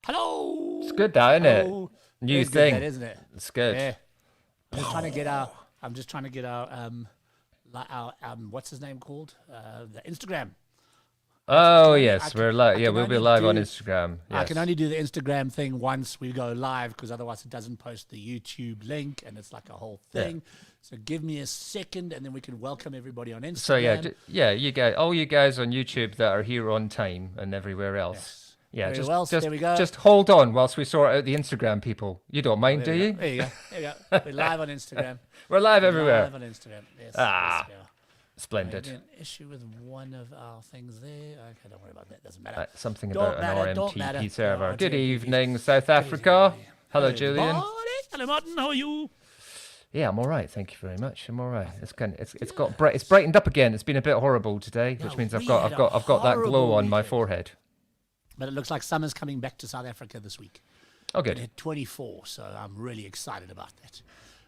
Hello. It's good, though, isn't Hello. it? New It's thing, good, isn't it? It's good. Yeah. I'm just trying to get our what's his name called? The Instagram. Oh only- yes, I we're can- live. I Yeah, can we'll be only live on do- Instagram. I Yes. can only do the Instagram thing once we go live because otherwise it doesn't post the YouTube link and it's like a whole thing. So give me a second and then we can welcome everybody on Instagram. So yeah, you guys, all you guys on YouTube that are here on time and everywhere else. Yes. Yeah, Very well, there we go. just hold on whilst we sort out the Instagram people. You don't mind, do you? There you go. There you go. We're live on Instagram. We're live everywhere. Live on Instagram. Yes. Ah, yes, we are. Splendid. An issue with one of our things there. Okay, don't worry about that. Doesn't matter. Something Don't about matter, an don't matter. RMTP server. No, Good RMTP. evening, South Africa. Hello, Julian. everybody. Hello, Martin. How are you? Yeah, I'm all right. Thank you very much. I'm all right. It's brightened up again. It's been a bit horrible today, which means I've got that glow horrible on my weekend. forehead. But it looks like summer's coming back to South Africa this week. Oh, It good. hit 24, so I'm really excited about that.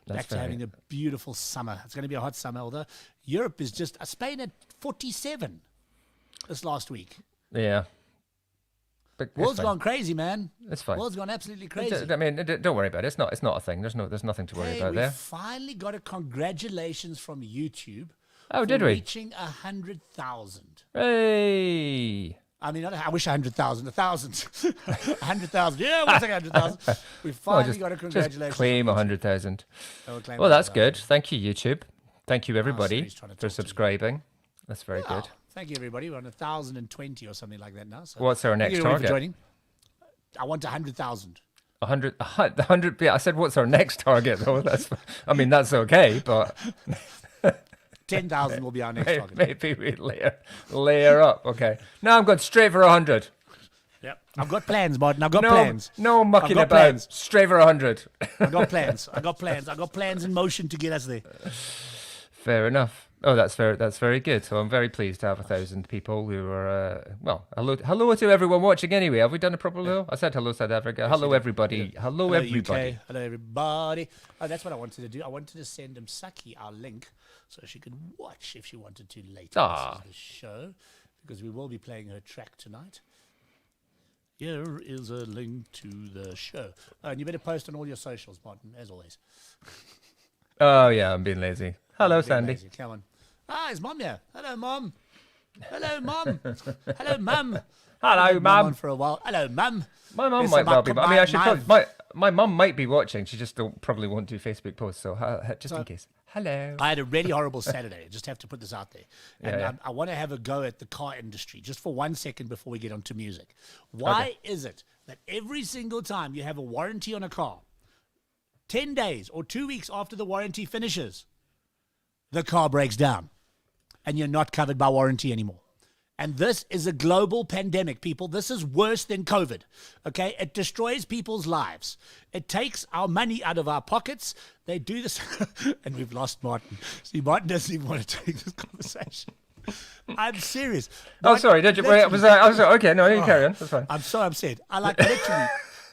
That's Back to very- having a beautiful summer. It's going to be a hot summer, although Europe is just Spain at 47 this last week. Yeah. But it's World's fine. gone crazy, man. It's fine. World's gone absolutely crazy. I mean, don't worry about it. It's not a thing. There's nothing to worry Hey, about we there. finally got a congratulations from YouTube. Oh, for did we? Reaching 100,000. Hey. I mean, I wish 100,000, 1,000, 100,000. Yeah, we'll take 100,000. We finally got a congratulations. Just claim 100,000. Oh, claim Well, that's 100,000. good. Thank you, YouTube. Thank you, everybody, he's trying to for talk to you. subscribing. That's very Wow. good. Thank you, everybody. We're on 1,020 or something like that now. So What's our thank next you, everybody, for target? joining. I want 100,000. 100. Yeah, I said, what's our next target? Though that's okay, but 10,000 will be our next target. maybe we layer up. Okay. Now I'm going straight for 100. Yep. I've got plans, Martin. I've got No, plans. no mucking got about. plans. Straight for 100. I've got plans. I've got plans. I've got plans in motion to get us there. Fair enough. Oh, that's very good. So I'm very pleased to have 1,000 people who are hello to everyone watching anyway. Have we done a proper hello? I said hello, South Africa. Hello, everybody. Hello, everybody. UK. Hello, everybody. Oh, that's what I wanted to do. I wanted to send Msaki our link so she could watch if she wanted to later. Ah. This is the show because we will be playing her track tonight. Here is a link to the show. And you better post on all your socials, Martin, as always. Oh yeah, I'm being lazy. Hello, Being Sandy. lazy. Come on. Ah, it's Mum here. Hello, Mum. Hello, Mum. Hello, Mum. Hello, Had Mum. on for a while. Hello, Mum. My mum Yes, might well be. I mean, I should my- probably, my mum might be watching. She just probably won't do Facebook posts. So just in case. Hello. I had a really horrible Saturday. I just have to put this out there. And Yeah. I want to have a go at the car industry just for 1 second before we get onto music. Why is it that every single time you have a warranty on a car, 10 days or 2 weeks after the warranty finishes, the car breaks down and you're not covered by warranty anymore? And this is a global pandemic, people. This is worse than COVID, okay? It destroys people's lives. It takes our money out of our pockets. They do this, and we've lost Martin. See, Martin doesn't even want to take this conversation. I'm serious. Oh, sorry. Did you? Wait, was I was okay. No, you carry on. That's fine. I'm so upset. I like literally.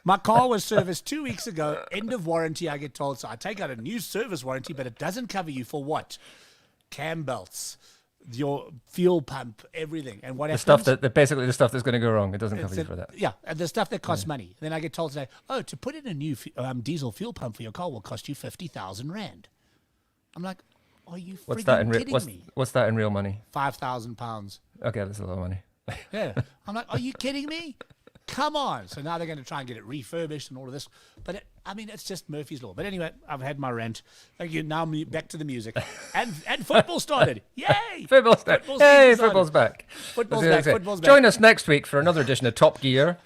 My car was serviced 2 weeks ago, end of warranty, I get told. So I take out a new service warranty, but it doesn't cover you for what? Cam belts, your fuel pump, everything. And what The happens? stuff basically the stuff that's going to go wrong. It doesn't cover It's you a- for that. Yeah, and the stuff that costs money. Then I get told today, oh, to put in a new diesel fuel pump for your car will cost you 50,000 Rand. I'm like, are you What's that in freaking real? kidding What's, me? what's that in real money? 5,000 pounds. Okay, that's a lot of money. Yeah. I'm like, are you kidding me? Come on. So now they're going to try and get it refurbished and all of this. But it's just Murphy's Law. But anyway, I've had my rant. Thank you. Now back to the music. And football started. Yay! Football's back. Football Hey, season football's started. back. Football's I was back. gonna say, Football's back. Join us next week for another edition of Top Gear.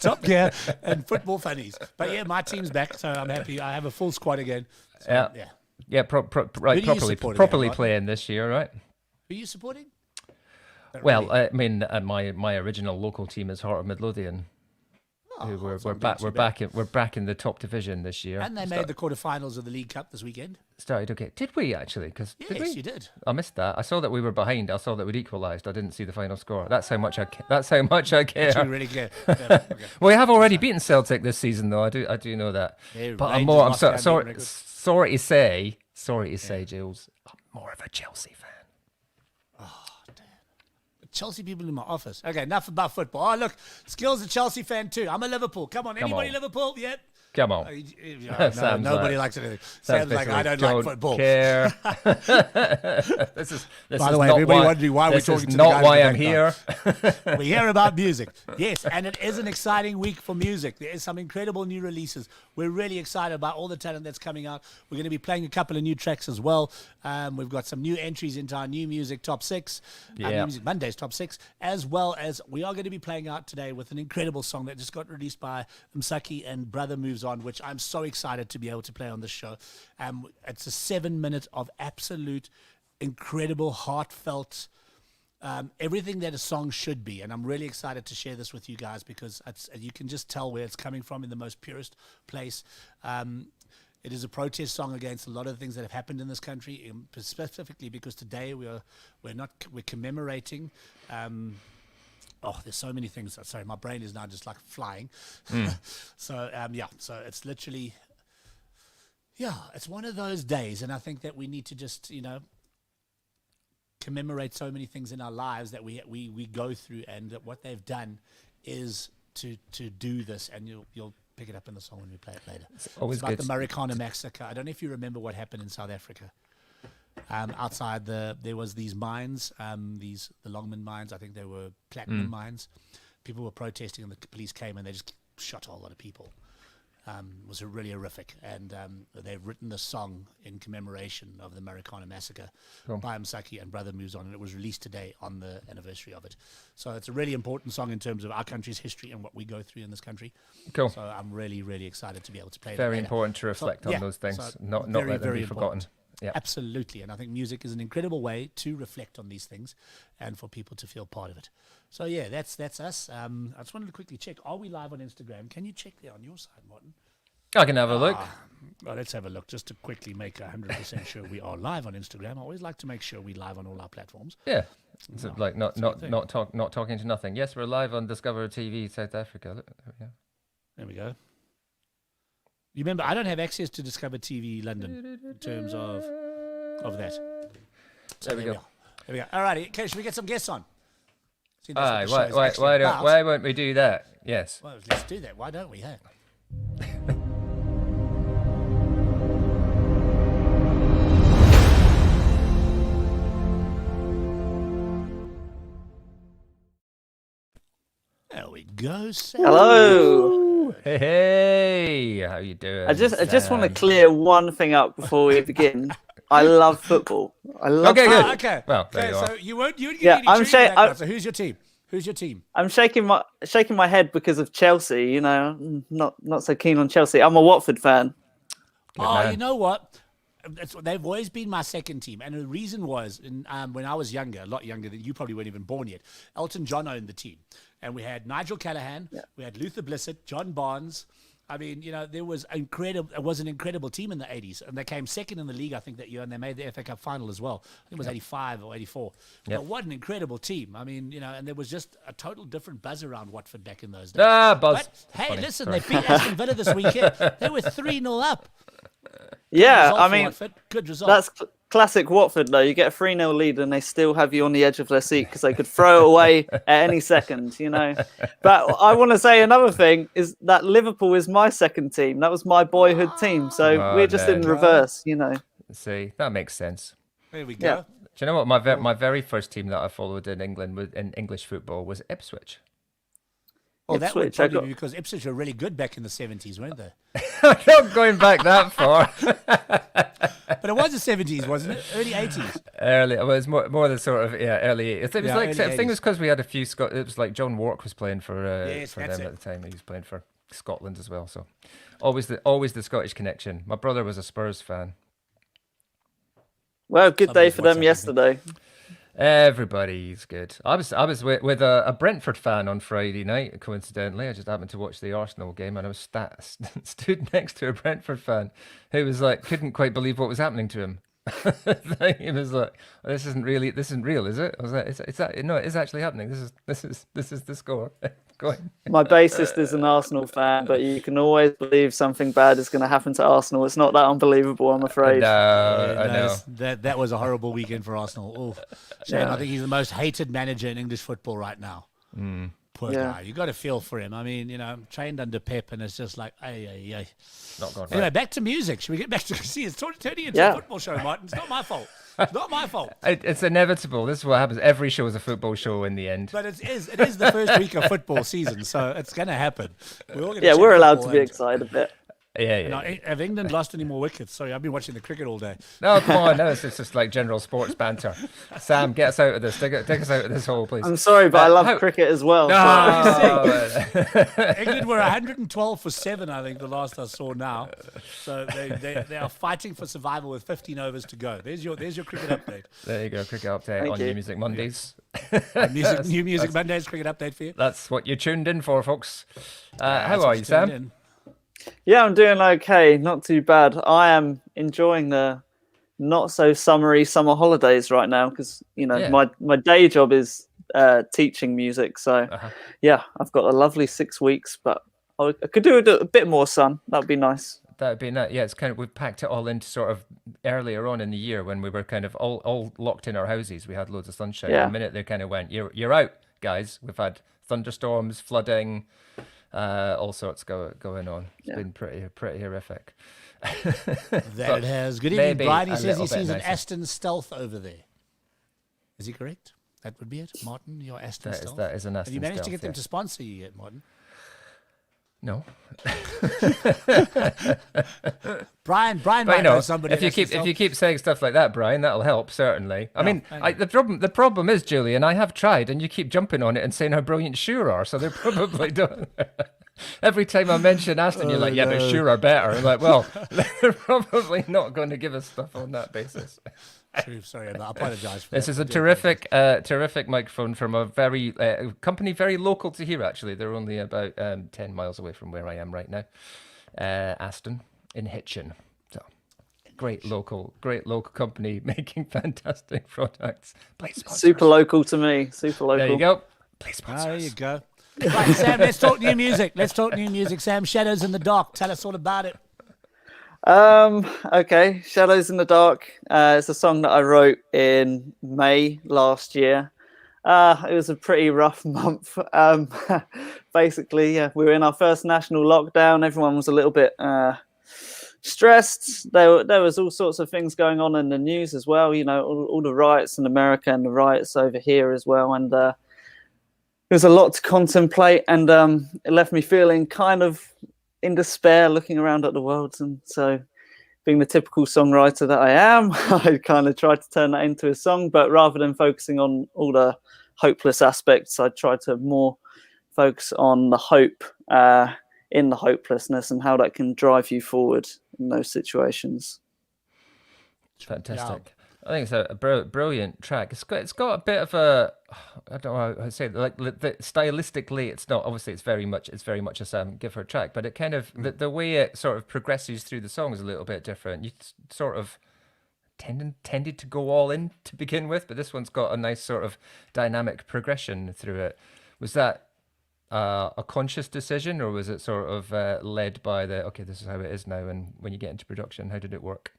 Top Gear and football funnies. But yeah, my team's back, so I'm happy. I have a full squad again. So, Yeah. yeah. Yeah, right. Who do you support Properly again, Martin? playing this year, right? Who are you supporting? Not Well, really. I mean, my original local team is Heart of Midlothian. Who we're it's not back doing too bad. we're back in the top division this year. And they made the quarterfinals of the League Cup this weekend. Started okay. Did we actually? Because did Yes, we? you did. I missed that. I saw that we were behind. I saw that we'd equalised. I didn't see the final score. That's how much I care. You really care. Yeah, okay. Well, we have already beaten Celtic this season, though. I do know that. Yeah, but Rangers I'm lost their sorry. unbeaten record. Sorry to say, Jules. I'm more of a Chelsea fan. Chelsea people in my office. Okay, enough about football. Oh, look, Skill's a Chelsea fan too. I'm a Liverpool. Come on, anybody on. Liverpool? Yep. Come on. No, nobody likes anything. Sam's like, I don't like football. Care. This is By the way, everybody wondering why we're talking to the guys not why in the I'm here. We hear about music. Yes, and it is an exciting week for music. There is some incredible new releases. We're really excited about all the talent that's coming out. We're going to be playing a couple of new tracks as well. We've got some new entries into our new music top 6, New Music Mondays top 6, as well as we are going to be playing out today with an incredible song that just got released by Msaki and Brother Moves On, which I'm so excited to be able to play on this show. It's a 7 minute of absolute incredible, heartfelt, everything that a song should be. And I'm really excited to share this with you guys because you can just tell where it's coming from in the most purest place. It is a protest song against a lot of the things that have happened in this country, specifically because today we're commemorating. There's so many things. Sorry, my brain is now just like flying. So it's literally, it's one of those days, and I think that we need to just, commemorate so many things in our lives that we go through, and that what they've done is to do this, and you'll pick it up in the song when we play it later. It's about the Marikana massacre. I don't know if you remember what happened in South Africa. Outside there was these mines, the Longman mines. I think they were platinum mines. People were protesting, and the police came and they just shot a whole lot of people. It was really horrific, and they've written the song in commemoration of the Marikana massacre by Msaki and Brother Moves On, and it was released today on the anniversary of it. So it's a really important song in terms of our country's history and what we go through in this country. Cool. So I'm really, really excited to be able to play that. Very important to reflect on those things, not let them be forgotten. Yeah. Absolutely. And I think music is an incredible way to reflect on these things and for people to feel part of it. So, that's us. I just wanted to quickly check. Are we live on Instagram? Can you check there on your side, Martin? I can have a look. Well, let's have a look just to quickly make 100% sure we are live on Instagram. I always like to make sure we're live on all our platforms. Yeah. So not talking to nothing. Yes, we're live on DiscovrTV South Africa. Look, there we go. You remember, I don't have access to Discover TV London in terms of that. So there we go. There we go. All righty. Okay, should we get some guests on? Why won't we do that? Yes. Well, let's do that. Why don't we? Hey? There we go, Sam. Hello. Hey, how you doing? I just want to clear one thing up before we begin. I love football. I love. Okay, good. Okay. Well, there you are. So you won't give me any so who's your team? Who's your team? I'm shaking my head because of Chelsea. Not so keen on Chelsea. I'm a Watford fan. You know what? They've always been my second team, and the reason was when I was younger, a lot younger than you, probably weren't even born yet. Elton John owned the team, and we had Nigel Callaghan, we had Luther Blissett, John Barnes. I mean, there was incredible. It was an incredible team in the 80s, and they came second in the league, I think, that year, and they made the FA Cup final as well. I think it was 85 or 84. But what an incredible team! I mean, and there was just a total different buzz around Watford back in those days. Buzz. But, hey, listen, they beat Aston Villa this weekend. They were 3-0 up. Yeah, I mean, Watford. Good result. That's classic Watford, though. You get a 3-0 lead and they still have you on the edge of their seat because they could throw away at any second, But I want to say another thing is that Liverpool is my second team. That was my boyhood team. So we're just in reverse, See, that makes sense. There we go. Yeah. Do you know what? My very first team that I followed in England in English football was Ipswich. Well, that would probably be because Ipswich were really good back in the 70s, weren't they? I'm not going back that far. But it was the 70s, wasn't it? Early 80s. It was more the sort of early. It was like early I think it was because we had a few It was like John Wark was playing for them at the time. He was playing for Scotland as well. So always the Scottish connection. My brother was a Spurs fan. Well, good day for them yesterday. Everybody's good. I was with a Brentford fan on Friday night. Coincidentally, I just happened to watch the Arsenal game, and I was stood next to a Brentford fan who was like couldn't quite believe what was happening to him. He was like, this isn't real, is it? I was like, no, it is actually happening. This is the score. Go on. My bassist is an Arsenal fan, but you can always believe something bad is going to happen to Arsenal. It's not that unbelievable, I'm afraid. No, I know. That was a horrible weekend for Arsenal. Shame. I think he's the most hated manager in English football right now. Poor guy. You got to feel for him. I mean, trained under Pep, and it's just like, ay. Not gone Anyway, right. back to music. Should we get back to see? It's turning into a football show, Martin. It's not my fault. It's not my fault. It's inevitable. This is what happens. Every show is a football show in the end. But it is the first week of football season, so it's going to happen. We're allowed to be excited a bit. Yeah. Now, have England lost any more wickets? Sorry, I've been watching the cricket all day. No, come on. No, it's just like general sports banter. Sam, get us out of this. Take us out of this hole, please. I'm sorry, but I love cricket as well. England were 112 for 7, I think, the last I saw now. So they are fighting for survival with 15 overs to go. There's your cricket update. There you go, cricket update on New Music Mondays. New Music Mondays, cricket update for you. That's what you tuned in for, folks. How are you, Sam? Yeah, I'm doing okay. Not too bad. I am enjoying the not so summery summer holidays right now because, my day job is teaching music. So, I've got a lovely 6 weeks, but I could do a bit more sun. That'd be nice. That would be nice. Yeah, it's kind of, we've packed it all into sort of earlier on in the year when we were kind of all locked in our houses. We had loads of sunshine. The minute they kind of went, you're out, guys. We've had thunderstorms, flooding, all sorts going on. It's been pretty horrific. That it has. Good evening, Brian. He says he sees an Aston Stealth over there. Is he correct? That would be it, Martin. Your Aston Stealth. That is an Aston Stealth. Have you managed to get them to sponsor you yet, Martin? No. Brian but might know somebody. If you keep saying stuff like that, Brian, that'll help certainly. I mean, the problem is, Julian, I have tried, and you keep jumping on it and saying how brilliant Shure are, so they're probably done. Every time I mention Aston, you're like, yeah, but Shure are better. I'm like, well, they're probably not going to give us stuff on that basis. True, sorry, I apologize for this that. is a terrific microphone from a very company very local to here. Actually, they're only about 10 miles away from where I am right now. Aston in Hitchin. So great local company making fantastic products. Please sponsor super us. Local to me. Super local. There you go. Please sponsor There us. you go. Right, Sam, let's talk new music. Sam, Shadows in the Dark. Tell us all about it. Okay, Shadows in the Dark. It's a song that I wrote in May last year. It was a pretty rough month. Basically, we were in our first national lockdown. Everyone was a little bit stressed. There was all sorts of things going on in the news as well. All the riots in America and the riots over here as well. And there was a lot to contemplate, and it left me feeling kind of in despair, looking around at the world. And so, being the typical songwriter that I am, I kind of tried to turn that into a song, but rather than focusing on all the hopeless aspects, I tried to more focus on the hope in the hopelessness and how that can drive you forward in those situations. Fantastic. Yeah. I think it's a brilliant track. It's got a bit of a, I don't know how to say it, like stylistically, it's not, obviously it's very much a Sam Gifford track, but it kind of, the way it sort of progresses through the song is a little bit different. You sort of tended to go all in to begin with, but this one's got a nice sort of dynamic progression through it. Was that a conscious decision, or was it sort of led by okay, this is how it is now, and when you get into production, how did it work?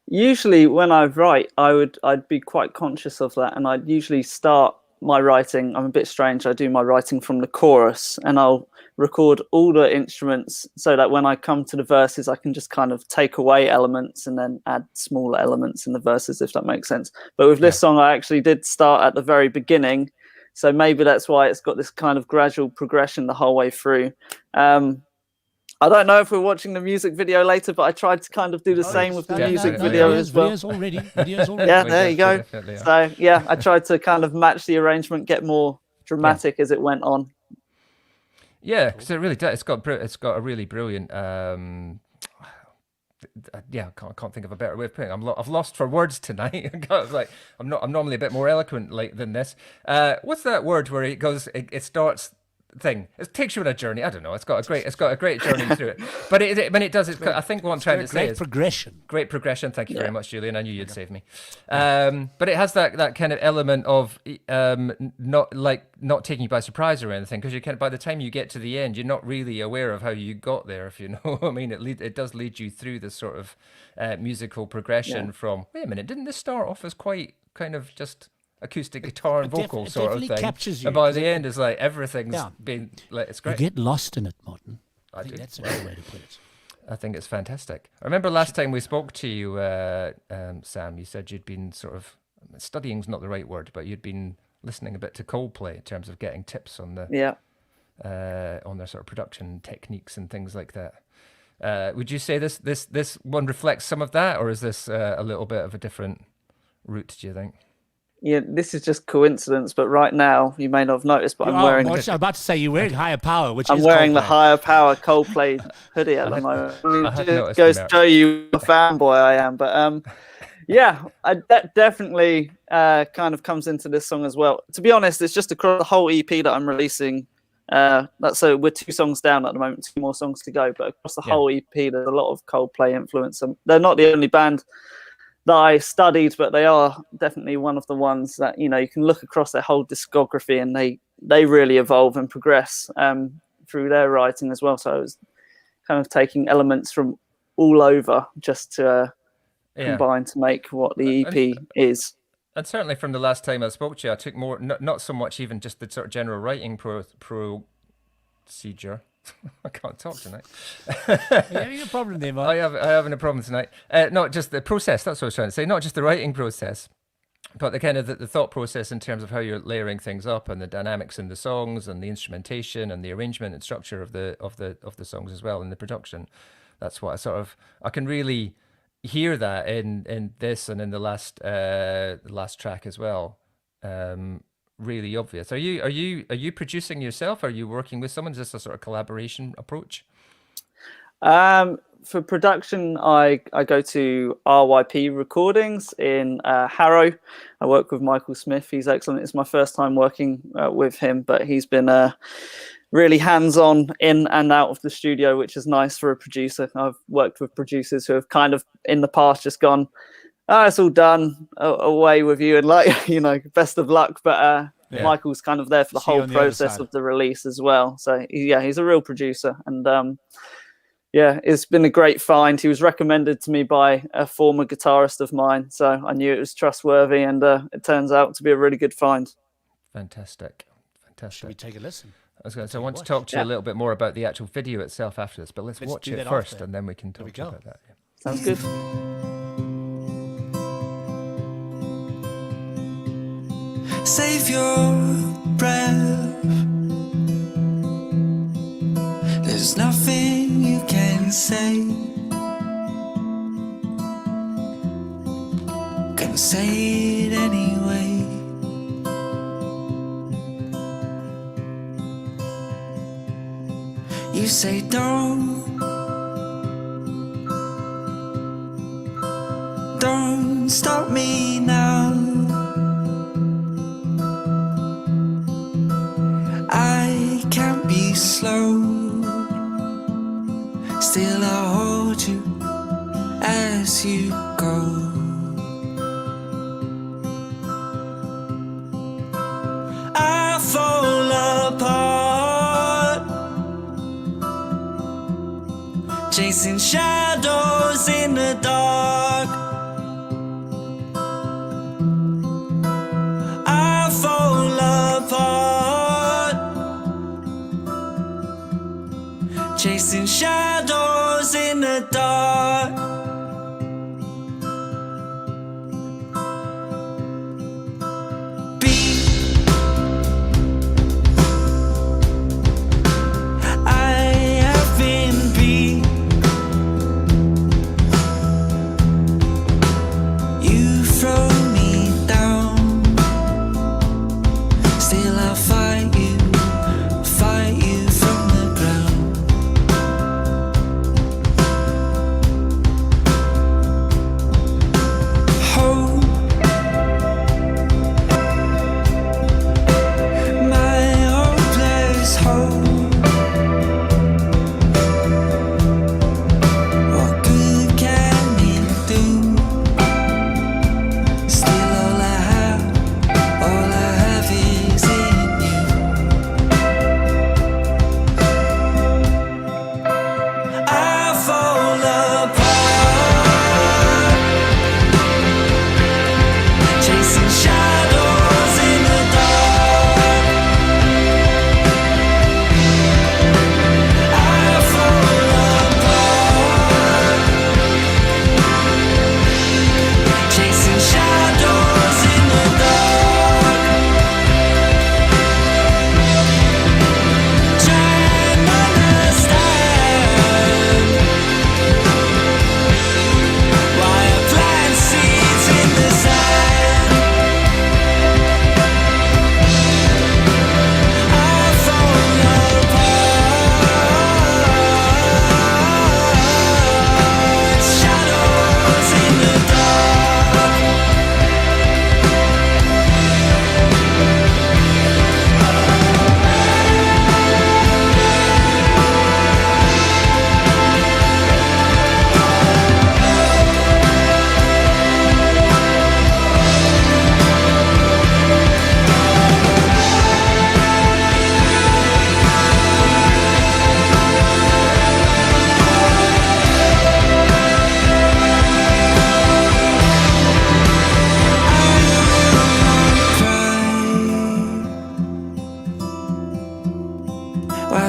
Usually when I write, I'd be quite conscious of that, and I'd usually start my writing. I'm a bit strange. I do my writing from the chorus, and I'll record all the instruments so that when I come to the verses, I can just kind of take away elements and then add smaller elements in the verses, if that makes sense. But with this song, I actually did start at the very beginning, so maybe that's why it's got this kind of gradual progression the whole way through. I don't know if we're watching the music video later, but I tried to kind of do the same with the music video as well. Videos already. Yeah, there you go. So yeah, I tried to kind of match the arrangement, get more dramatic as it went on. Yeah, because it really does. It's got a really brilliant. I can't think of a better way of putting it. I've lost for words tonight. I'm normally a bit more eloquent than this. What's that word where it goes? It starts. thing. It takes you on a journey. I don't know. It's got a great journey through it. But when it does, I think what I'm trying to say is great progression. Thank you very much, Julian. I knew you'd save me. But it has that kind of element of not taking you by surprise or anything, because by the time you get to the end, you're not really aware of how you got there. If you know what I mean, it does lead you through this sort of musical progression from. Wait a minute, didn't this start off as quite kind of just acoustic guitar and vocal sort of thing? Captures you. And by the end, it's like everything's been like, it's great. You get lost in it, Martin. I think do. that's a good way to put it. I think it's fantastic. I remember last time we spoke to you, Sam, you said you'd been sort of, studying's not the right word, but you'd been listening a bit to Coldplay in terms of getting tips on the on their sort of production techniques and things like that. Would you say this one reflects some of that, or is this a little bit of a different route, do you think? Yeah, this is just coincidence, but right now you may not have noticed, but I'm wearing. I was about to say you're wearing Higher Power, which I'm wearing the Higher Power Coldplay hoodie at the moment. It goes to show you a fanboy I am, but yeah, that definitely kind of comes into this song as well. To be honest, it's just across the whole EP that I'm releasing. So we're 2 songs down at the moment, 2 more songs to go, but across the whole EP, there's a lot of Coldplay influence. They're not the only band that I studied, but they are definitely one of the ones that, you can look across their whole discography and they really evolve and progress through their writing as well. So I was kind of taking elements from all over just to combine to make what the EP is. And certainly from the last time I spoke to you, I took more, not so much even just the sort of general writing procedure. I can't talk tonight. You're having a problem there, Mark. I'm having a problem tonight. Not just the process, that's what I was trying to say. Not just the writing process, but the kind of the thought process in terms of how you're layering things up and the dynamics in the songs and the instrumentation and the arrangement and structure of the songs as well, and the production. That's what I can really hear that in this and in the last track as well. Really obvious. Are you producing yourself? Are you working with someone? Is this a sort of collaboration approach? For production, I go to RYP Recordings in Harrow. I work with Michael Smith. He's excellent. It's my first time working with him, but he's been really hands-on in and out of the studio, which is nice for a producer. I've worked with producers who have kind of in the past just gone, it's all done, away with you, and best of luck. But Michael's kind of there for the whole process of the release as well. So he's a real producer, and it's been a great find. He was recommended to me by a former guitarist of mine, so I knew it was trustworthy, and it turns out to be a really good find. Fantastic. Should we take a listen? I want to talk to you a little bit more about the actual video itself after this, but let's watch it first, and then we can talk about that. Yeah. Sounds good. Save your breath. There's nothing you can say. Gonna say it anyway. You say don't stop me now. I can't be slow. Still I'll hold you as you go. I fall apart, chasing shadows in the dark. I fall apart, chasing shadows in the dark.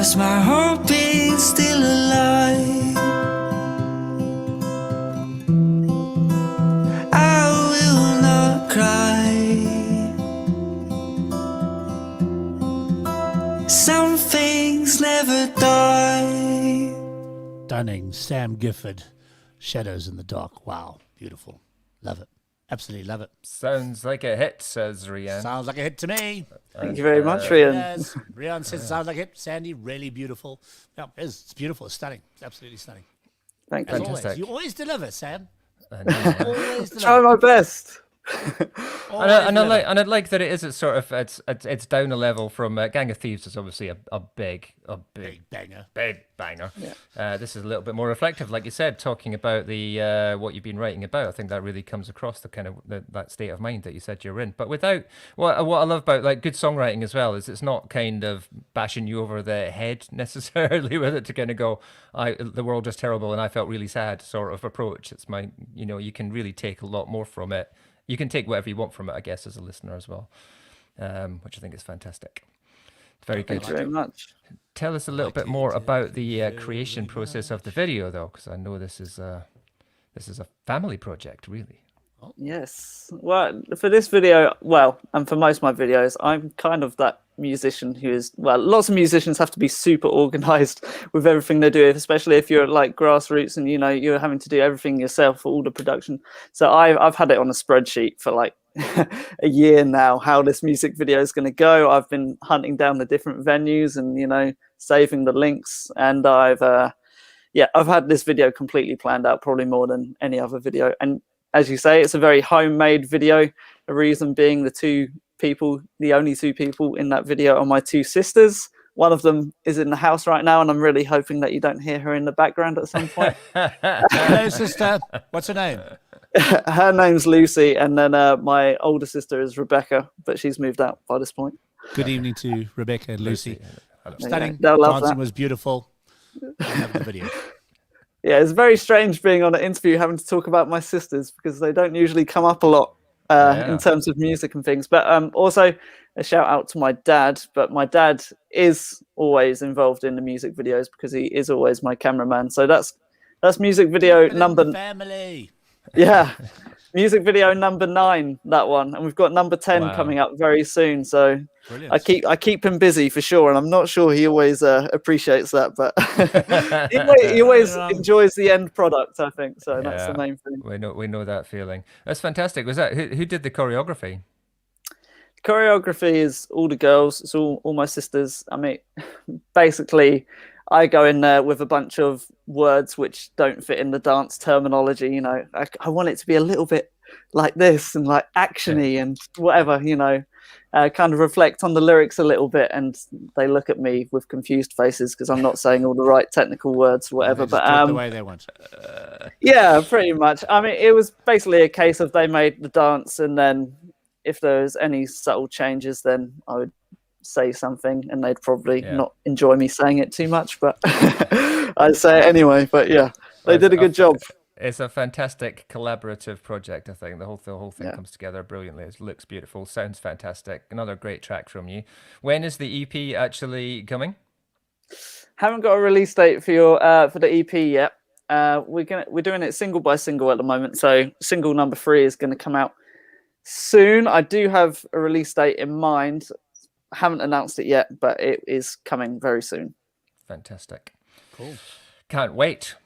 'cause my heart beats still alive. I will not cry. Some things never die. Stunning. Sam Gifford. Shadows in the Dark. Wow. Beautiful. Love it. Absolutely love it. Sounds like a hit, says Rian. Sounds like a hit to me. Thank you very much, Rian. Yes. Rian says sounds like a hit. Sandy, really beautiful. Yeah, it's beautiful. It's stunning. It's absolutely stunning. Thank As you. always. Fantastic. You always deliver, Sam. I know. Always Try deliver. my best. Always And I deliver. like that it is. It's sort of it's down a level from Gang of Thieves is obviously a big Big banger. big banger. This is a little bit more reflective, like you said, talking about the what you've been writing about. I think that really comes across the kind of that state of mind that you said you're in. But without what I love about like good songwriting as well is it's not kind of bashing you over the head necessarily with it to kind of go, the world is terrible and I felt really sad sort of approach. It's you can really take a lot more from it. You can take whatever you want from it, I guess, as a listener as well, which I think is fantastic. Very good. Thank you very much. Tell us a little bit more about the creation process of the video, though, because I know this is a family project, really. Yes. Well, for this video, and for most of my videos, I'm kind of that musician who is, lots of musicians have to be super organized with everything they do, especially if you're like grassroots and, you're having to do everything yourself for all the production. So I've had it on a spreadsheet for like a year now, how this music video is going to go. I've been hunting down the different venues and, saving the links. And I've had this video completely planned out, probably more than any other video. And as you say, it's a very homemade video. The reason being the only two people in that video are my two sisters. One of them is in the house right now, and I'm really hoping that you don't hear her in the background at some point. Hello, sister. What's her name? Her name's Lucy, and then my older sister is Rebecca, but she's moved out by this point. Good evening to Rebecca and Lucy. Stunning. They'll love Dancing that. was beautiful. I love the video. Yeah, it's very strange being on an interview having to talk about my sisters because they don't usually come up a lot in terms of music and things. But also a shout out to my dad. But my dad is always involved in the music videos because he is always my cameraman. So that's music video number. Family. Yeah, music video number 9. That one, and we've got number 10 coming up very soon. So Brilliant. I keep him busy for sure, and I'm not sure he always appreciates that, but he always enjoys the end product, I think. So that's the main thing. We know that feeling. That's fantastic. Was that who did the choreography? Choreography is all the girls. It's all my sisters. I mean, basically, I go in there with a bunch of words which don't fit in the dance terminology. I want it to be a little bit like this and like actiony and whatever. Kind of reflect on the lyrics a little bit, and they look at me with confused faces because I'm not saying all the right technical words, or whatever. But the way they want. Yeah, pretty much. I mean, it was basically a case of they made the dance, and then if there was any subtle changes, then I would say something, and they'd probably not enjoy me saying it too much, but I'd say it anyway. But yeah, they did a good job. It's a fantastic collaborative project, I think. The whole thing comes together brilliantly. It looks beautiful, sounds fantastic. Another great track from you. When is the EP actually coming? Haven't got a release date for the EP yet. We're doing it single by single at the moment. So single number 3 is going to come out soon. I do have a release date in mind. Haven't announced it yet, but it is coming very soon. Fantastic. Cool. Can't wait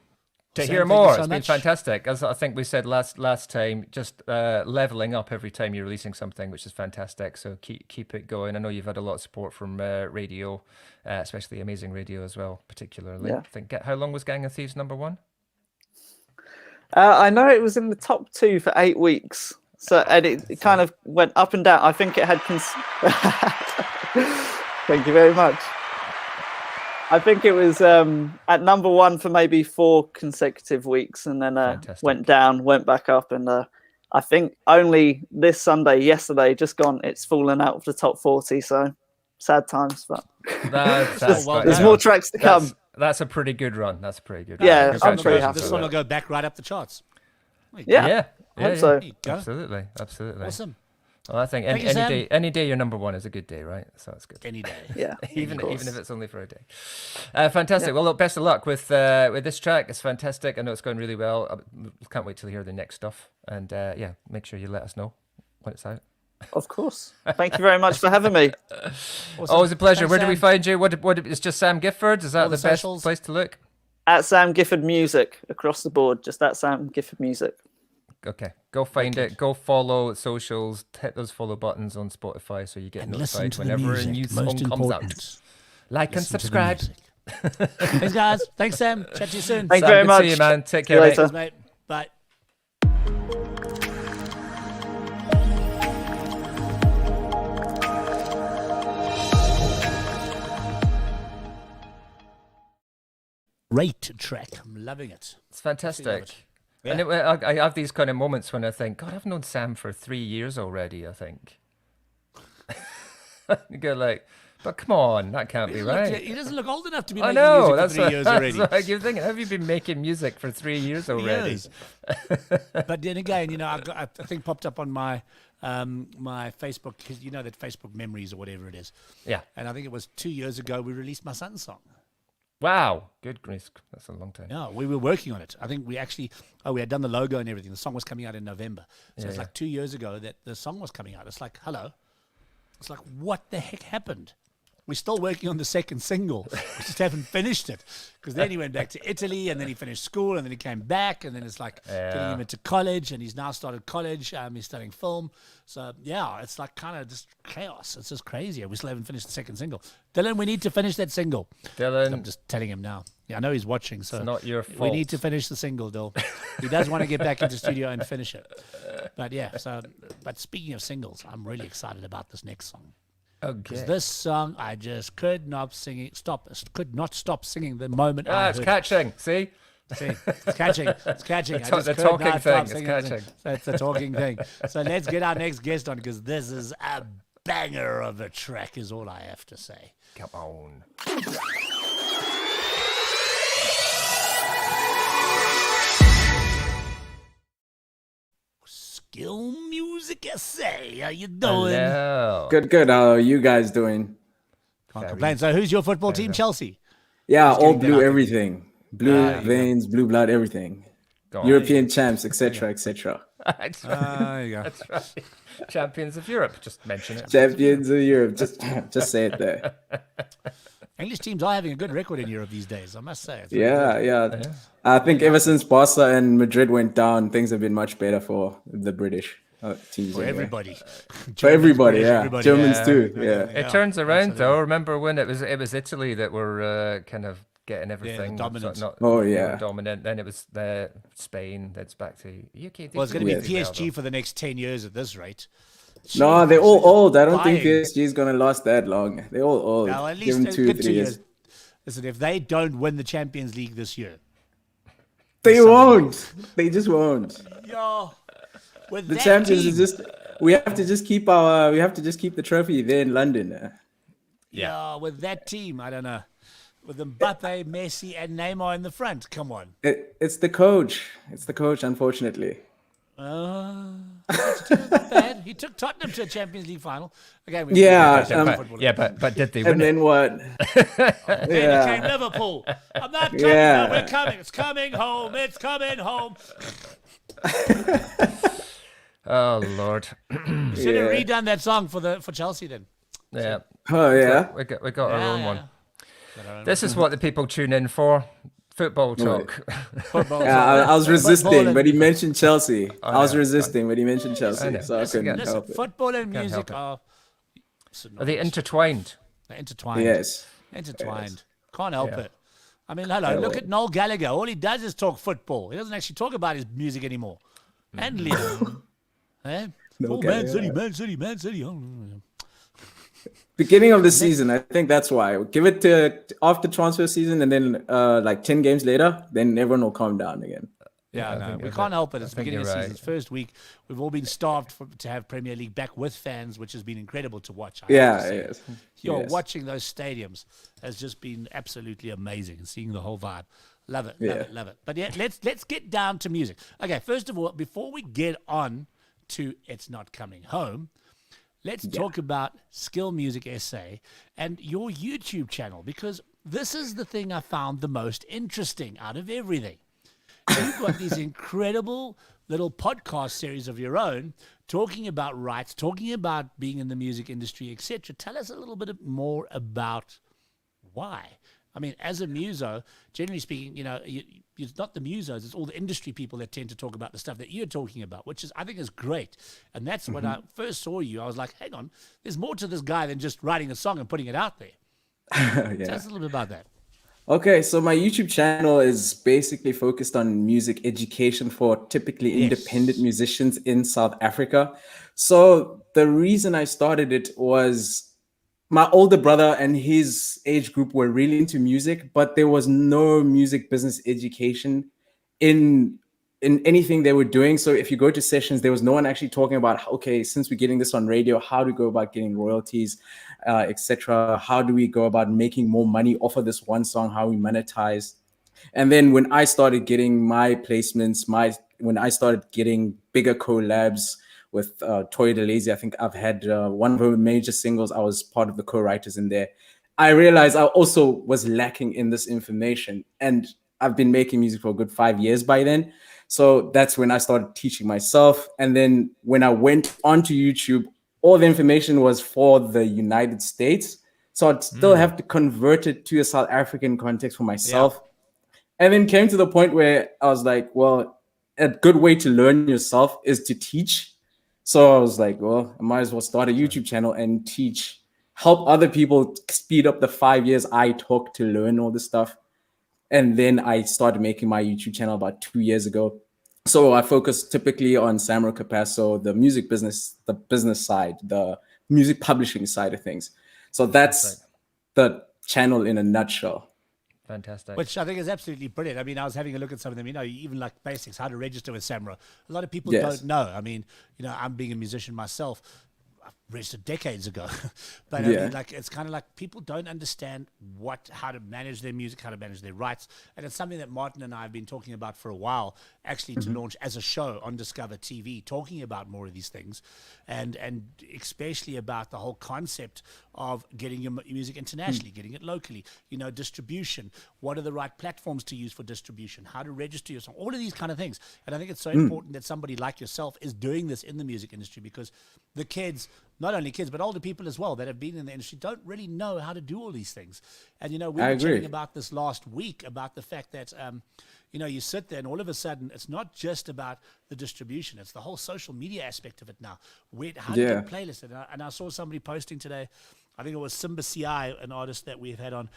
to Sam, hear thank you more. so It's been much. fantastic. As I think we said last time, just leveling up every time you're releasing something, which is fantastic. So keep it going. I know you've had a lot of support from radio, especially Amazing Radio as well, particularly. Yeah. I think how long was Gang of Thieves number 1? I know it was in the top 2 for 8 weeks. So and it kind of went up and down. I think it had. Thank you very much. I think it was at number 1 for maybe 4 consecutive weeks, and then went down, went back up, and I think only this Sunday, yesterday, just gone, it's fallen out of the top 40. So sad times, but there's more tracks to come. That's a pretty good run. That's a pretty good. Yeah, run. I'm pretty happy. This one will go back right up the charts. Yeah. Yeah. I hope so. There you go. Absolutely. Awesome. Well, I think Thank you, Sam. any day you're number one is a good day, right? So that's good. Any day. Yeah, even of course. if it's only for a day. Fantastic. Well, look, best of luck with this track. It's fantastic. I know it's going really well. I can't wait to hear the next stuff. And yeah, make sure you let us know when it's out. Of course. Thank you very much for having me. Awesome. Always a pleasure. Thanks, Where do we Sam. find you? What it's just Sam Gifford? Is that All the the best socials. place to look? At Sam Gifford Music across the board. Just at Sam Gifford Music. Okay, go find it. Go follow socials. Hit those follow buttons on Spotify so you get And listen notified to the whenever music. a new Most song comes important. out. Like and Listen to the subscribe. music. Thanks, guys. Thanks, Sam. Chat to you soon. Thank you Sam, very good much. to see you, man. Take See you care, later. mate. Cheers, mate. Bye. Great track. I'm loving it. It's fantastic. Yeah. And I have these kind of moments when I think, God, I've known Sam for 3 years already, I think. You go like, but come on, that can't be right. He doesn't look old enough to be I making know, music that's for 3 what, years that's already. what you're thinking. Have you been making music for 3 years already? Years. But then again, you know, I think popped up on my my Facebook, because you know that Facebook memories or whatever it is. Yeah. And I think it was 2 years ago we released my son's song. Wow. Good grace. That's a long time. No, we were working on it. I think we actually, we had done the logo and everything. The song was coming out in November. So it's like 2 years ago that the song was coming out. It's like, hello. It's like, what the heck happened? We're still working on the second single. We just haven't finished it. Because then he went back to Italy, and then he finished school, and then he came back, and then it's like getting him into college, and he's now started college. He's studying film. So, yeah, it's like kind of just chaos. It's just crazy. We still haven't finished the second single. Dylan, we need to finish that single. Dylan, I'm just telling him now. Yeah, I know he's watching, so it's not your we fault. need to finish the single, Dill. He does want to get back into studio and finish it. But yeah, but speaking of singles, I'm really excited about this next song. Because Okay. this song, I just could not stop singing the moment I It's heard it. catching. See? See, it's catching. It's catching. I just the could talking not thing stop is singing catching. So it's the talking thing. So let's get our next guest on, because this is a banger of a track, is all I have to say. Come on. SkillMusicSA, how you doing? Hello. Good, good. How are you guys doing? Can't complain. So who's your football team, Chelsea? Yeah, all getting that blue out. everything. Blue veins, blue blood, everything. Go on. European champs, etc., etc. That's right. There you go. That's right. Champions of Europe. Just mention it. Champions of Europe. Just say it there. English teams are having a good record in Europe these days, I must say. It's really Yeah, good. yeah. I think ever since Barca and Madrid went down, things have been much better for the British teams. For anyway. everybody. For everybody, British, yeah. everybody, Germans yeah. too. Yeah. It turns around though. Remember when it was Italy that were kind of getting everything dominant. Oh, they were yeah. dominant. Then it was Spain. That's back to UK. Well, it's going to Yes. be PSG for the next 10 years at this rate. No, they're all old. I don't think Buying. PSG is gonna last that long. They're all old. Now, at Give least them a 2, good 3 2 years. years. Listen, if they don't win the Champions League this year, They won't. They just won't. yo, with The that champions team, is just. We have to just keep our. We have to just keep the trophy there in London. yeah, with that team, I don't know. With Mbappe, Messi, and Neymar in the front, come on. It's the coach. It's the coach, unfortunately. Not bad. He took Tottenham to a Champions League final. Again, but did they And win it? then what? Then Yeah. it came Liverpool. I'm not coming. Yeah. No, we're coming. It's coming home. It's coming home. Oh Lord. Should have redone that song for Chelsea then. Yeah. Oh yeah. We got our own one. Yeah. This is what the people tune in for. Football talk. Football. Yeah, I was resisting, Football but he and- mentioned Chelsea. I was know. resisting, but he mentioned I Chelsea, know. so I couldn't Listen, help it. football and Can't music help are Are they intertwined? they're intertwined. Yes. Intertwined. Can't help Yeah. it. I mean, hello, look at Noel Gallagher. All he does is talk football. He doesn't actually talk about his music anymore. And Liam. Eh? Noel Man Gallagher. City, Man City, Man City. Oh. Beginning of the season, I think that's why. Give it to after transfer season, and then like 10 games later, then everyone will calm down again. Yeah, I no, think we you're can't right. help it. It's the I think beginning of the you're season. It's first week. We've all been starved to have Premier League back with fans, which has been incredible to watch. I have to Yeah, say. yes. Yo, Yes. watching those stadiums has just been absolutely amazing, and seeing the whole vibe. Love it, love Yeah. it, love it. But yeah, let's get down to music. Okay, first of all, before we get on to It's Not Coming Home, let's talk about Skill Music SA and your YouTube channel, because this is the thing I found the most interesting out of everything. You've got these incredible little podcast series of your own talking about rights, talking about being in the music industry, etc. Tell us a little bit more about why. I mean, as a muso, generally speaking, it's not the musos, it's all the industry people that tend to talk about the stuff that you're talking about, which is, I think, is great. And that's when I first saw you, I was like, hang on, there's more to this guy than just writing a song and putting it out there. Tell us a little bit about that. Okay, so my YouTube channel is basically focused on music education for typically independent musicians in South Africa. So the reason I started it was my older brother and his age group were really into music, but there was no music business education in anything they were doing. So if you go to sessions, there was no one actually talking about, okay, since we're getting this on radio, how to go about getting royalties, etc. How do we go about making more money off of this one song? How we monetize? And then when I started getting my placements, when I started getting bigger collabs with Toy DeLazy, I think I've had one of her major singles. I was part of the co-writers in there. I realized I also was lacking in this information, and I've been making music for a good 5 years by then. So that's when I started teaching myself. And then when I went onto YouTube, all the information was for the United States. So I'd still have to convert it to a South African context for myself. And then came to the point where I was like, well, a good way to learn yourself is to teach. So I was like, well, I might as well start a YouTube channel and teach, help other people speed up the 5 years I took to learn all this stuff. And then I started making my YouTube channel about 2 years ago. So I focus typically on Samro Capasso, the music business, the business side, the music publishing side of things. So that's the channel in a nutshell. Fantastic. Which I think is absolutely brilliant. I mean, I was having a look at some of them, even like basics, how to register with Samro. A lot of people don't know. I mean, I'm being a musician myself. I registered decades ago, but I mean, like, it's kind of like people don't understand how to manage their music, how to manage their rights, and it's something that Martin and I have been talking about for a while, actually, to launch as a show on DiscovrTV, talking about more of these things, and especially about the whole concept of getting your music internationally, getting it locally, distribution, what are the right platforms to use for distribution, how to register your song, all of these kind of things. And I think it's so important that somebody like yourself is doing this in the music industry, because the kids, not only kids, but older people as well that have been in the industry, don't really know how to do all these things. And, we were chatting about this last week, about the fact that, you sit there and all of a sudden it's not just about the distribution, it's the whole social media aspect of it now. How to get playlists. And I saw somebody posting today, I think it was Simba CI, an artist that we've had on,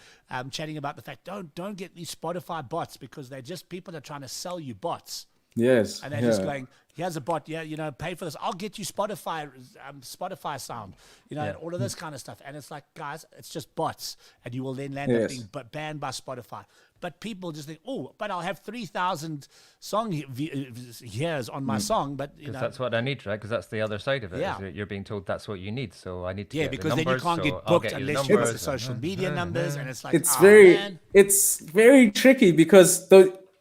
chatting about the fact, don't get these Spotify bots, because they're just people that are trying to sell you bots. Yes. And they're just going, here's a bot, pay for this. I'll get you Spotify sound, and all of this kind of stuff. And it's like, guys, it's just bots. And you will then land up being banned by Spotify. But people just think, oh, but I'll have 3,000 song years on my song. But that's what I need, right? Because that's the other side of it. Yeah. Is you're being told that's what you need. So I need to get because the numbers, then you can't get booked unless you got the social media numbers. And it's like, it's very tricky, because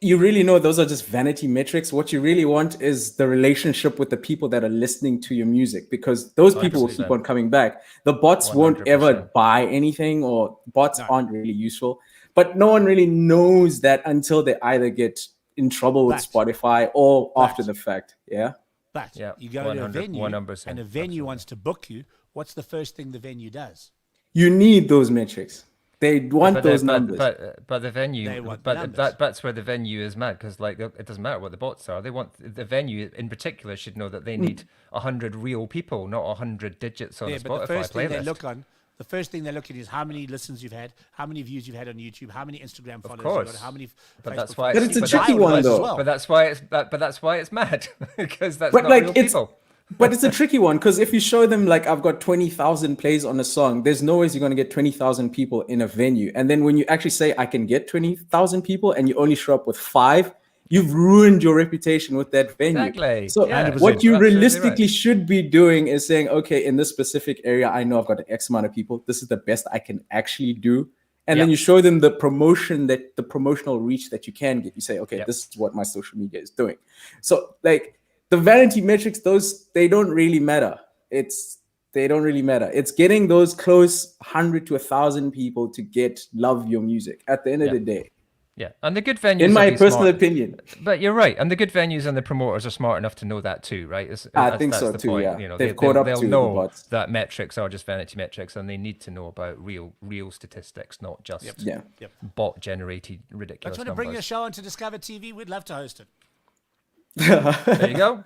you really know those are just vanity metrics. What you really want is the relationship with the people that are listening to your music, because those people will keep on coming back. The bots 100%. Won't ever buy anything, or bots aren't really useful. But no one really knows that until they either get in trouble with Spotify or after the fact. Yeah. But you go to a venue, and a venue wants to book you. What's the first thing the venue does? You need those metrics. They want those numbers. But the venue, that's where the venue is mad, because like it doesn't matter what the bots are. They want the venue in particular should know that they need 100 real people, not 100 digits on a Spotify playlist. The first thing they look at is how many listens you've had, how many views you've had on YouTube, how many Instagram followers you've got, how many. But Facebook that's why it's a tricky one, though. Well. But that's why it's mad, because that's not real people. But it's a tricky one, because if you show them, like, I've got 20,000 plays on a song, there's no ways you're going to get 20,000 people in a venue. And then when you actually say, I can get 20,000 people, and you only show up with 5, you've ruined your reputation with that venue. Exactly. So what you realistically should be doing is saying, okay, in this specific area, I know I've got an X amount of people. This is the best I can actually do. And then you show them the promotional reach that you can get. You say, okay, this is what my social media is doing. So, like, the vanity metrics, they don't really matter. It's they don't really matter. It's getting those close 100 to 1,000 people to love your music at the end of the day. Yeah, and the good venues, In my will be personal smart. opinion. But you're right, and the good venues and the promoters are smart enough to know that too, right? I think that's so the too. point. Yeah, You know, they've caught up they'll to the know bots. that metrics are just vanity metrics, and they need to know about real statistics, not just Yeah. bot generated Don't ridiculous you want to bring your numbers. show onto Discover TV? We'd love to host it. There you go.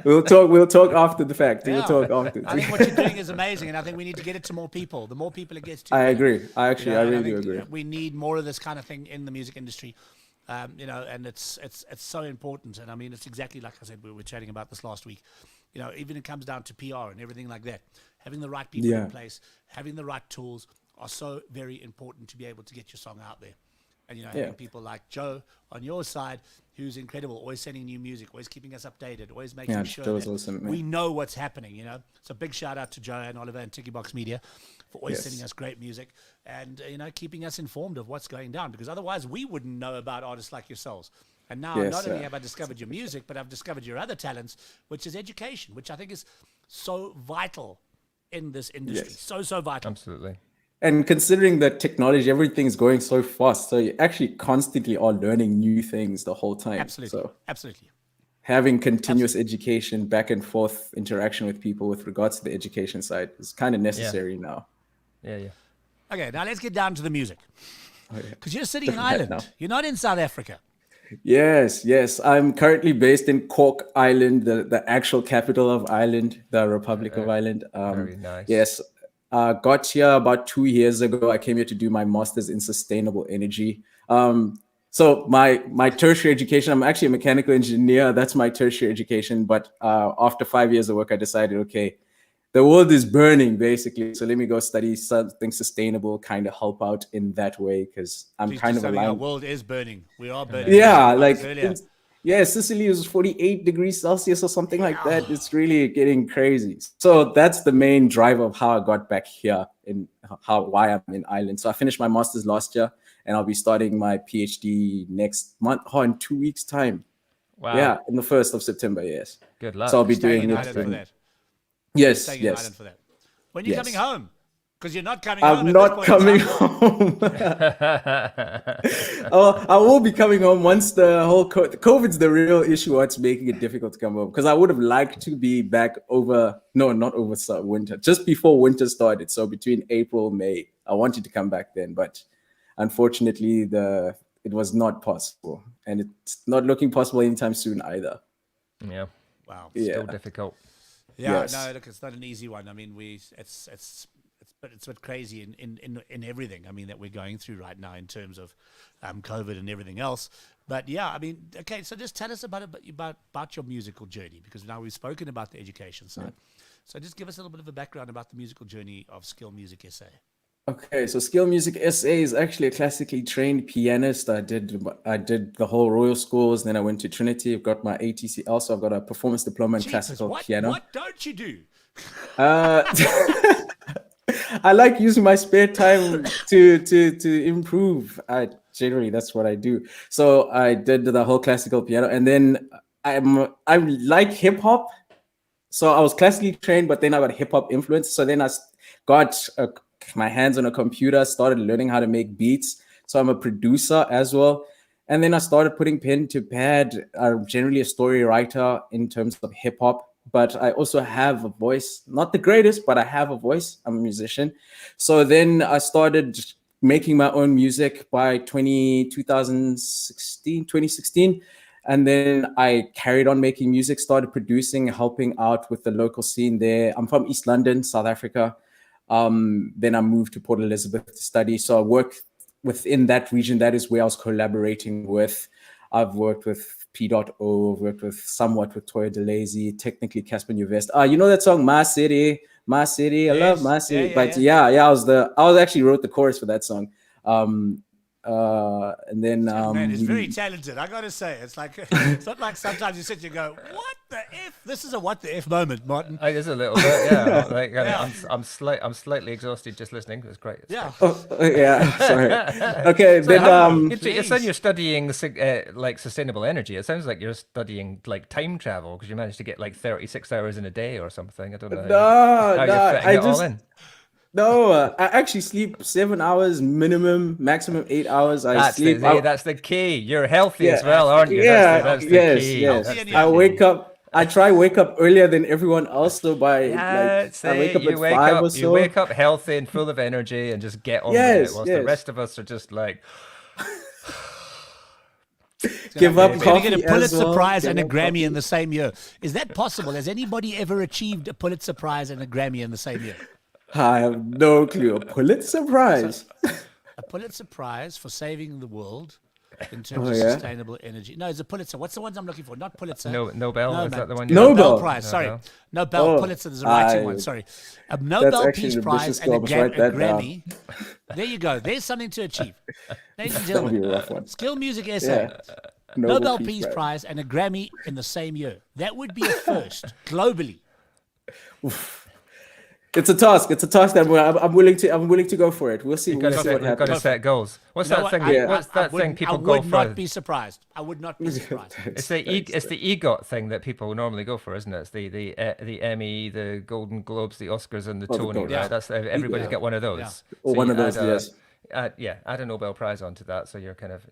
We'll talk after the fact. We'll talk after. I think what you're doing is amazing, and I think we need to get it to more people. The more people it gets to, I the- agree. I and really think, agree. We need more of this kind of thing in the music industry, and it's so important. And I mean, it's exactly like I said. We were chatting about this last week. Even it comes down to PR and everything like that. Having the right people in place, having the right tools are so very important to be able to get your song out there. And having people like Joe on your side, who's incredible, always sending new music, always keeping us updated, always making sure that awesome, we know what's happening. So big shout out to Joe and Oliver and Tiki Box Media for always sending us great music and keeping us informed of what's going down, because otherwise we wouldn't know about artists like yourselves. And now not only have I discovered your music, but I've discovered your other talents, which is education, which I think is so vital in this industry. So vital. Absolutely. And considering that technology, everything's going so fast, so you actually constantly are learning new things the whole time. Absolutely. So Absolutely. having continuous education, back and forth interaction with people with regards to the education side is kind of necessary now. Yeah. Okay, now let's get down to the music. Because you're sitting in Right Ireland. now. You're not in South Africa. Yes. I'm currently based in Cork Island, the actual capital of Ireland, the Republic of Ireland. Very nice. Yes. Got here about 2 years ago. I came here to do my master's in sustainable energy. So my tertiary education, I'm actually a mechanical engineer. That's my tertiary education. But after 5 years of work, I decided, okay, the world is burning basically. So let me go study something sustainable, kind of help out in that way, because I'm Please kind do of something. Our aligned. world is burning. We are burning. Yeah, We like talked about this earlier. Sicily is 48 degrees Celsius or something like that. It's really getting crazy. So that's the main driver of how I got back here and why I'm in Ireland. So I finished my master's last year, and I'll be starting my PhD next month, in 2 weeks' time. Wow. Yeah, on the 1st of September. Yes. Good luck. So I'll be Staying doing in it. Ireland for that. Yes, Staying in Ireland for that. When are you coming home? Because you're not coming home. I'm at not this point in coming time. home. I will be coming home once the whole COVID's the real issue. What's making it difficult to come home? Because I would have liked to be back not over winter, just before winter started. So between April, May, I wanted to come back then, but unfortunately, it was not possible, and it's not looking possible anytime soon either. Yeah. Wow. Still difficult. Yeah, Yes. no, look, it's not an easy one. I mean, it's a bit crazy in everything. I mean, that we're going through right now in terms of COVID and everything else. But yeah, I mean, okay. So just tell us about your musical journey, because now we've spoken about the education side. So just give us a little bit of a background about the musical journey of SkillMusicSA. Okay, so SkillMusicSA is actually a classically trained pianist. I did the whole Royal Schools, then I went to Trinity. I've got my ATCL, so I've got a performance diploma in classical piano. What don't you do? I like using my spare time to improve. Generally, that's what I do. So I did the whole classical piano, and then I like hip hop. So I was classically trained, but then I got hip hop influence. So then I got my hands on a computer, started learning how to make beats. So I'm a producer as well. And then I started putting pen to pad. I'm generally a story writer in terms of hip hop, but I also have a voice, not the greatest, but I have a voice. I'm a musician. So then I started making my own music by 2016. And then I carried on making music, started producing, helping out with the local scene there. I'm from East London, South Africa. Then I moved to Port Elizabeth to study. So I worked within that region. That is where I was collaborating with. I've worked with P.O, I've worked somewhat with Toya DeLazy, technically Casper Newvest. You know that song, My City, My City. I love My City. I actually wrote the chorus for that song. And then Man, he's we- very talented. I gotta say, it's like it's not like sometimes you sit and you go, "What the f?" This is a what the f moment, Martin. It is a little bit, yeah. Like, I'm slightly exhausted just listening. It's great. It's Yeah. yeah, sorry. Okay, then It's when you're studying like sustainable energy. It sounds like you're studying like time travel because you managed to get like 36 hours in a day or something. I don't know. How you're fitting it all in. No, I actually sleep 7 hours minimum, maximum 8 hours. That's the key. You're healthy as Yeah. well, aren't you? Yeah, That's the yes, key. yes. Healthy and I young. wake up. I try wake up earlier than everyone else, so by I wake up at 5 or so. You wake up healthy and full of energy and just get on with Yes, it. Whilst the yes. rest of us are just like, Give up He's going coffee to get a Pulitzer as well. Prize Give and a up Grammy coffee. in the same year. Is that possible? Has anybody ever achieved a Pulitzer Prize and a Grammy in the same year? I have no clue. A Pulitzer Prize. A Pulitzer Prize for saving the world in terms Oh, of yeah? sustainable energy. No, it's a Pulitzer. What's the ones I'm looking for? Not Pulitzer. Nobel? No, Is man. that the one? Nobel. Prize. Sorry, Nobel. Nobel. Oh, Pulitzer is the writing I- one. Sorry, a Nobel actually Peace an Prize ambitious and a, goal. Must write that down. Grammy. There you go. There's something to achieve, ladies and That'll be gentlemen. a rough one. Skill Music SA. Yeah. Nobel Peace Prize and a Grammy in the same year. That would be a first globally. It's a task. It's a task that I'm willing to go for it. We'll see. You've We'll got see what to happens. set goals. What's You know that what? thing? Yeah. What's that thing people I go would for? not be surprised. I would not be surprised. It's the EGOT thing that people normally go for, isn't it? It's the Emmy, the Golden Globes, the Oscars, and the the Tony. Golden. Right? That's everybody's Yeah. got one of those. Yeah. Or one of those, yes. Add a Nobel Prize onto that, so you're kind of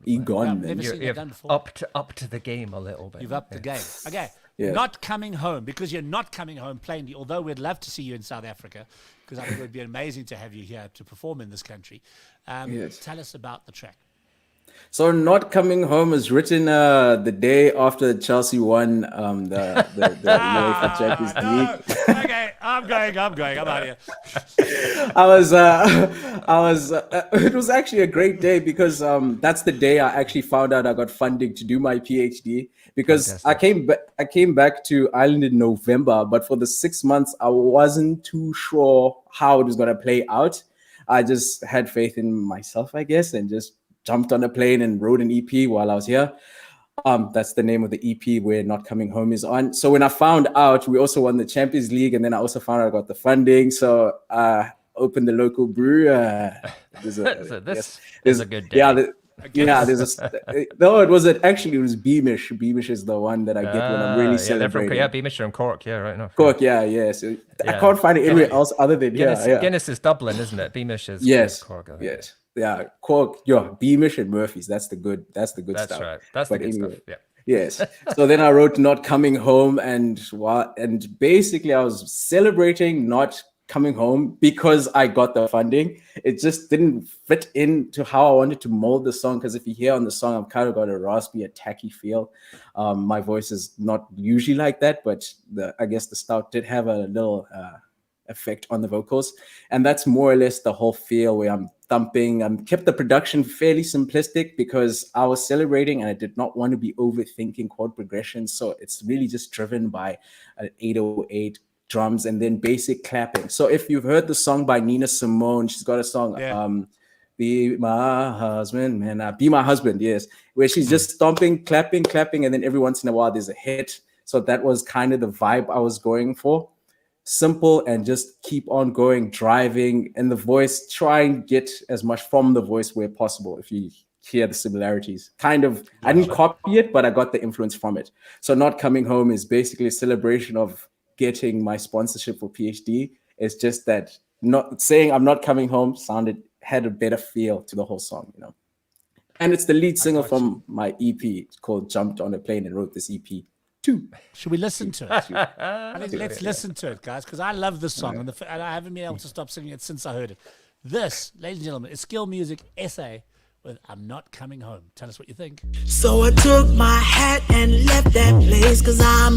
Egon. I've then. never seen that you've done before. up to the game a little bit. You've upped the game. Okay. Yeah. Not coming home, because you're not coming home plainly, although we'd love to see you in South Africa, because I think it would be amazing to have you here to perform in this country. Yes. Tell us about the track. So not coming home was written the day after Chelsea won the UEFA Champions League. Okay, I'm going. I'm out here. I was it was actually a great day because that's the day I actually found out I got funding to do my PhD, because Fantastic. I came back to Ireland in November, but for the 6 months I wasn't too sure how it was going to play out. I just had faith in myself, I guess, and just jumped on a plane and wrote an EP while I was here. That's the name of the EP where Not Coming Home is on. So when I found out, we also won the Champions League, and then I also found out I got the funding. So I opened the local brew. This is a good day. No, it was Beamish. Beamish is the one that I get when I'm really celebrating. Beamish from Cork. Yeah, right. No, Cork, yeah. So I Yeah. can't find it anywhere else other than Guinness, here. Yeah. Guinness is Dublin, isn't it? Beamish is Yes. Cork. I think. Yes. Yeah. Cork. Yeah. Beamish and Murphy's. That's the good That's stuff. right. That's the But good anyway. stuff. Yeah. Yes. So then I wrote Not Coming Home, and basically I was celebrating not coming home because I got the funding. It just didn't fit into how I wanted to mold the song, because if you hear on the song, I've kind of got a raspy, tacky feel. My voice is not usually like that, but I guess the stout did have a little effect on the vocals, and that's more or less the whole feel where I'm thumping. Kept the production fairly simplistic because I was celebrating and I did not want to be overthinking chord progression, so it's really just driven by an 808 drums and then basic clapping. So if you've heard the song by Nina Simone, she's got a song Be My Husband, man, Be My Husband, yes, where she's just stomping, clapping, and then every once in a while there's a hit. So that was kind of the vibe I was going for. Simple and just keep on going, driving, and the voice, try and get as much from the voice where possible. If you hear the similarities, kind of, I didn't copy it, but I got the influence from it. So Not Coming Home is basically a celebration of getting my sponsorship for PhD. It's just that not saying I'm not coming home had a better feel to the whole song, And it's the lead single from my EP. It's called Jumped on a Plane and Wrote This EP too. Should we listen to it? I think let's listen to it, guys, because I love this song, and I haven't been able to stop singing it since I heard it. This, ladies and gentlemen, is Skill Music SA with I'm Not Coming Home. Tell us what you think. So I took my hat and left that place, cause I'm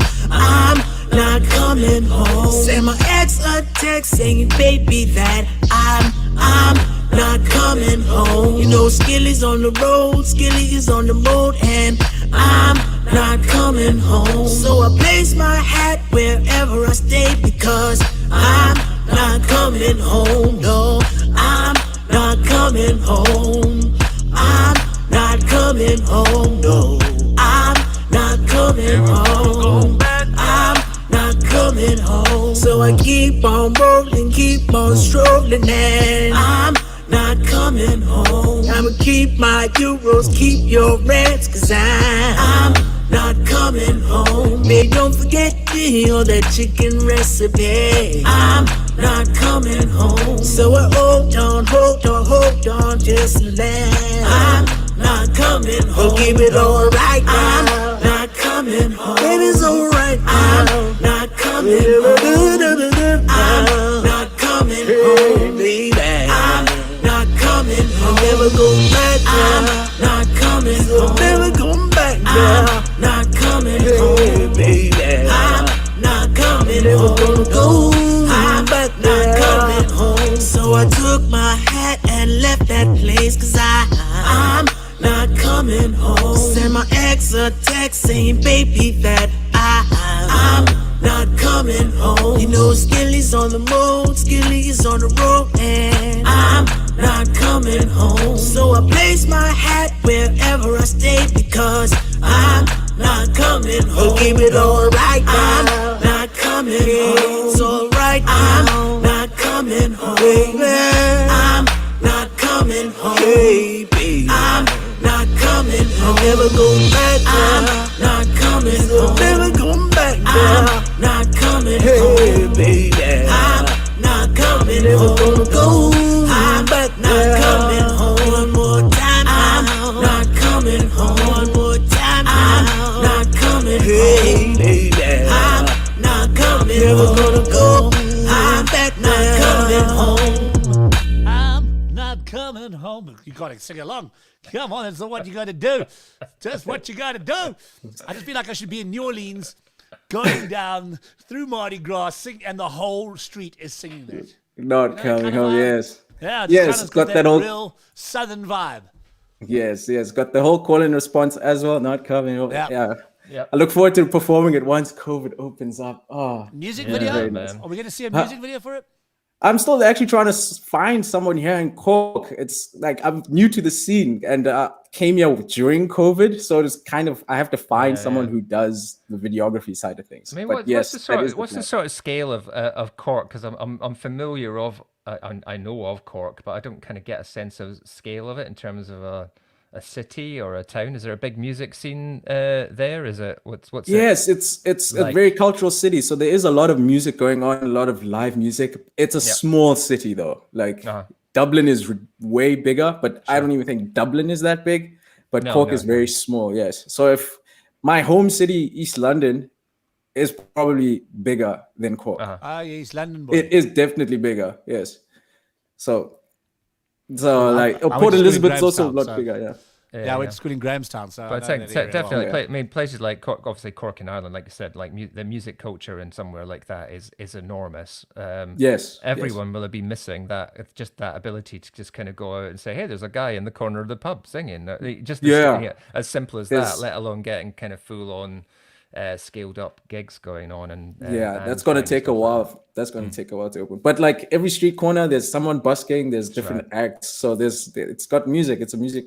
not coming home. Send my ex a text saying, baby, that I'm not coming home. You know, Skilly is on the road, and I'm not coming home. So I place my hat wherever I stay, because I'm not coming home. No, I'm not coming home. I'm not coming home, no. I'm not coming home. I'm not coming home. So I keep on rolling, keep on strolling, and I'm not coming home. I'ma keep my euros, keep your rents, cause I'm not coming home. Babe, don't forget me on that chicken recipe. I'm not coming home. So I hold on, just let. I'm not coming home. Keep it alright now. I'm not coming home. Baby, it's alright. I'm not coming home. I'm not coming home, baby. I'm not coming home. Never go back. I'm not coming home. Never going back. I'm not coming home, baby. I'm not coming home. Never gonna go. I'm back. Not coming home. So I took my hat and left that place, cause I'm not coming home. Send my ex a text saying, baby, that I'm not coming home. You know, Skilly's on the mode, Skilly's on the road, and I'm not coming home. So I place my hat wherever I stay, because I'm not coming home. Keep it alright, I'm not coming home. It's alright, I'm not coming home, baby. I'm not coming home, baby. I'm not coming home. Never going back, I'm not coming home. Never going back, I'm not coming home, baby. I'm not coming home. Never gonna go. I'm back, not coming home. One more time, I'm not coming home. One more time, I'm not coming home, baby. I'm not coming home. Never gonna go. I'm back, not coming home. I'm not coming home. You gotta sing along. Come on, that's not what you gotta do. Just what you gotta do. I just feel like I should be in New Orleans, going down through Mardi Gras, and the whole street is singing that. Not coming kind of home, vibe? yes. Yeah, it's Yes, kind of got that old- real southern vibe. Yes, got the whole call and response as well. Not coming home. Yeah. Yeah. Yep. I look forward to performing it once COVID opens up. Oh, Music Yeah, video? very nice. Are we going to see a music video for it? I'm still actually trying to find someone here in Cork. It's like I'm new to the scene and came here during COVID, so it's kind of I have to find someone who does the videography side of things. I mean, But yes, what's the sort of scale of Cork? Because I'm familiar of I know of Cork, but I don't kind of get a sense of scale of it in terms of a city or a town. Is there a big music scene there? Is it what's Yes, it's like? a very cultural city, so there is a lot of music going on, a lot of live music. It's a small city though. Like Dublin is way bigger, but I don't even think Dublin is that big. But Cork is very small. Yes, so if my home city, East London, is probably bigger than Cork. Ah, East London boy. It is definitely bigger. Yes, so like I went Port to school in Elizabeth's also a Grahamstown, lot so- bigger. Yeah. Yeah, I went to school in Grahamstown, so But I know that area definitely, well. I mean, places like Cork, obviously Cork in Ireland, like you said, like the music culture in somewhere like that is enormous. Yes. Everyone will be missing that. It's just that ability to just kind of go out and say, "Hey, there's a guy in the corner of the pub singing." Just as simple as Yes. that. Let alone getting kind of full on, scaled up gigs going on. And That's going to take a while. That's going to take a while to open. But like every street corner, there's someone busking. There's different acts. So it's got music. It's a music.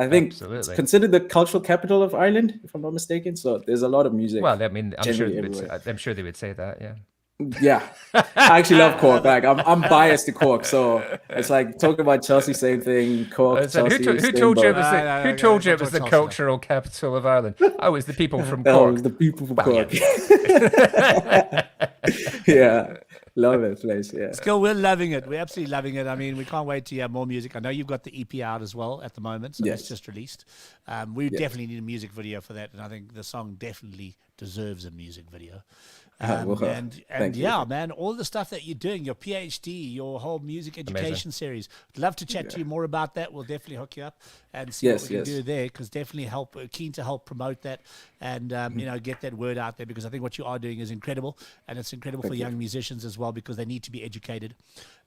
I think it's Absolutely. considered the cultural capital of Ireland, if I'm not mistaken. So there's a lot of music. Well, I mean, I'm sure generally they would say that. Yeah. Yeah, I actually love Cork. Like I'm biased to Cork, so it's like talking about Chelsea, same thing. Cork, So Chelsea, who same told you it boat. was who told you it was the cultural capital of Ireland? Oh, it was the people from Oh, it Cork. was the people from Cork. Yeah, love it place. Yeah. Skill, we're loving it. We're absolutely loving it. I mean, we can't wait to hear more music. I know you've got the EP out as well at the moment, so Yes. that's just released. We definitely need a music video for that, and I think the song definitely deserves a music video. Well, And thank you. yeah, man, all the stuff that you're doing, your PhD, your whole music education series. I'd love to chat to you more about that. We'll definitely hook you up and see what we can do there, because definitely keen to help promote that and get that word out there, because I think what you are doing is incredible, and it's incredible for young musicians as well, because they need to be educated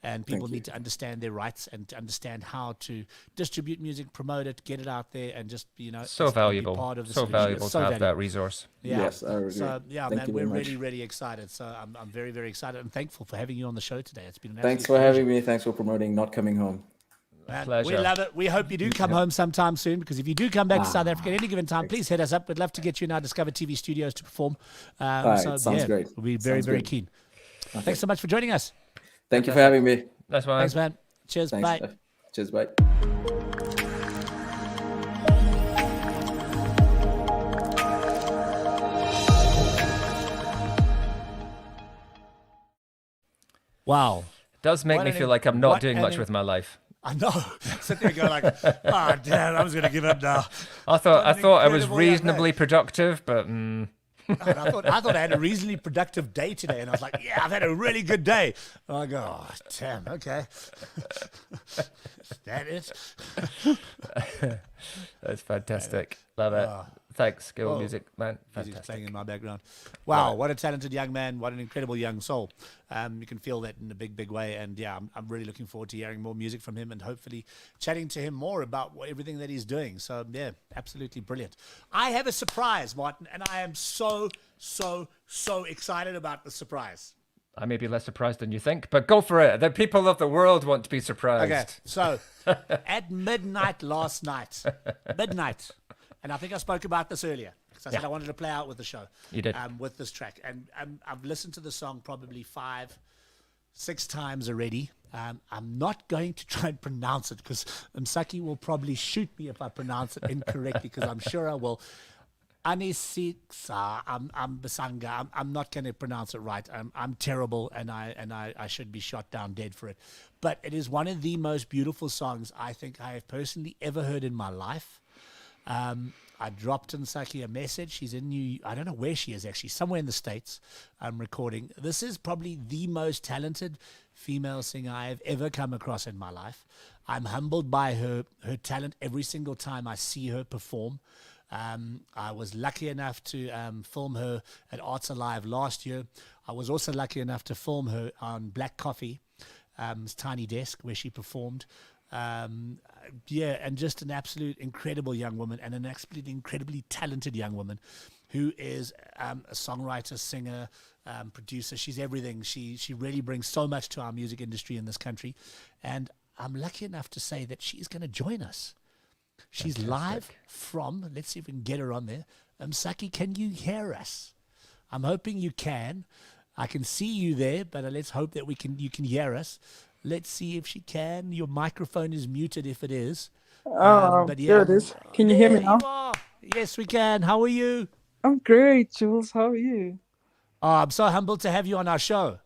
and people need to understand their rights and to understand how to distribute music, promote it, get it out there, and just So just be valuable. part of the So solution. valuable It's to have valuable. that resource. Yeah. Yes, I agree. So yeah, Thank man, you we're very much. really, really excited. So I'm very, very excited and thancful for having you on the show today. It's been an Thanks absolute for pleasure. having me. Thanks for promoting Not Coming Home. Man, Pleasure. we love it. We hope you do come home sometime soon, because if you do come back to South Africa at any given time, please hit us up. We'd love to get you in our DiscovrTV studios to perform. Sounds great. We'll be very, Sounds very great. keen. Thanks so much for joining us. Thank you for having me. That's why. Thanks, man. Cheers. Thanks. Bye. Cheers. Bye. Wow. Does make What me an feel in- like I'm not what doing an much in- with my life. I know. Sit there and go like, oh, damn, I was going to give up now. I thought I was incredible young reasonably productive, but And I thought I had a reasonably productive day today, and I was like, yeah, I've had a really good day. And I go, oh, damn, okay. Is that it? that's fantastic. Love it. Thanks, Skill Oh. Music, man. Music's playing Fantastic. in my background. Wow, what a talented young man. What an incredible young soul. You can feel that in a big, big way. And yeah, I'm really looking forward to hearing more music from him and hopefully chatting to him more about everything that he's doing. So yeah, absolutely brilliant. I have a surprise, Martin, and I am so excited about the surprise. I may be less surprised than you think, but go for it. The people of the world want to be surprised. Okay, so at midnight last night, and I think I spoke about this earlier, because I said I wanted to play out with the show. You did. With this track. And I've listened to the song probably 5-6 times already. I'm not going to try and pronounce it, because Msaki will probably shoot me if I pronounce it incorrectly, because I'm sure I will. Anisiksa, I'm Basanga. I'm not going to pronounce it right. I'm terrible, and I should be shot down dead for it. But it is one of the most beautiful songs I think I have personally ever heard in my life. I dropped Nsaki a message. She's in I don't know where she is actually, somewhere in the States. I'm recording. This is probably the most talented female singer I have ever come across in my life. I'm humbled by her talent every single time I see her perform. I was lucky enough to film her at Arts Alive last year. I was also lucky enough to film her on Black Coffee, Tiny Desk, where she performed. Yeah, and just an absolute incredible young woman, and an absolutely incredibly talented young woman who is a songwriter, singer, producer. She's everything. She really brings so much to our music industry in this country. And I'm lucky enough to say that she's going to join us. She's live from, let's see if we can get her on there. Msaki, can you hear us? I'm hoping you can. I can see you there, but let's hope that you can hear us. Let's see if she can. Your microphone is muted if it is. But yeah, there it is. Can you hear me there now? you are. Yes, we can. How are you? I'm great, Jules. How are you? Oh, I'm so humbled to have you on our show.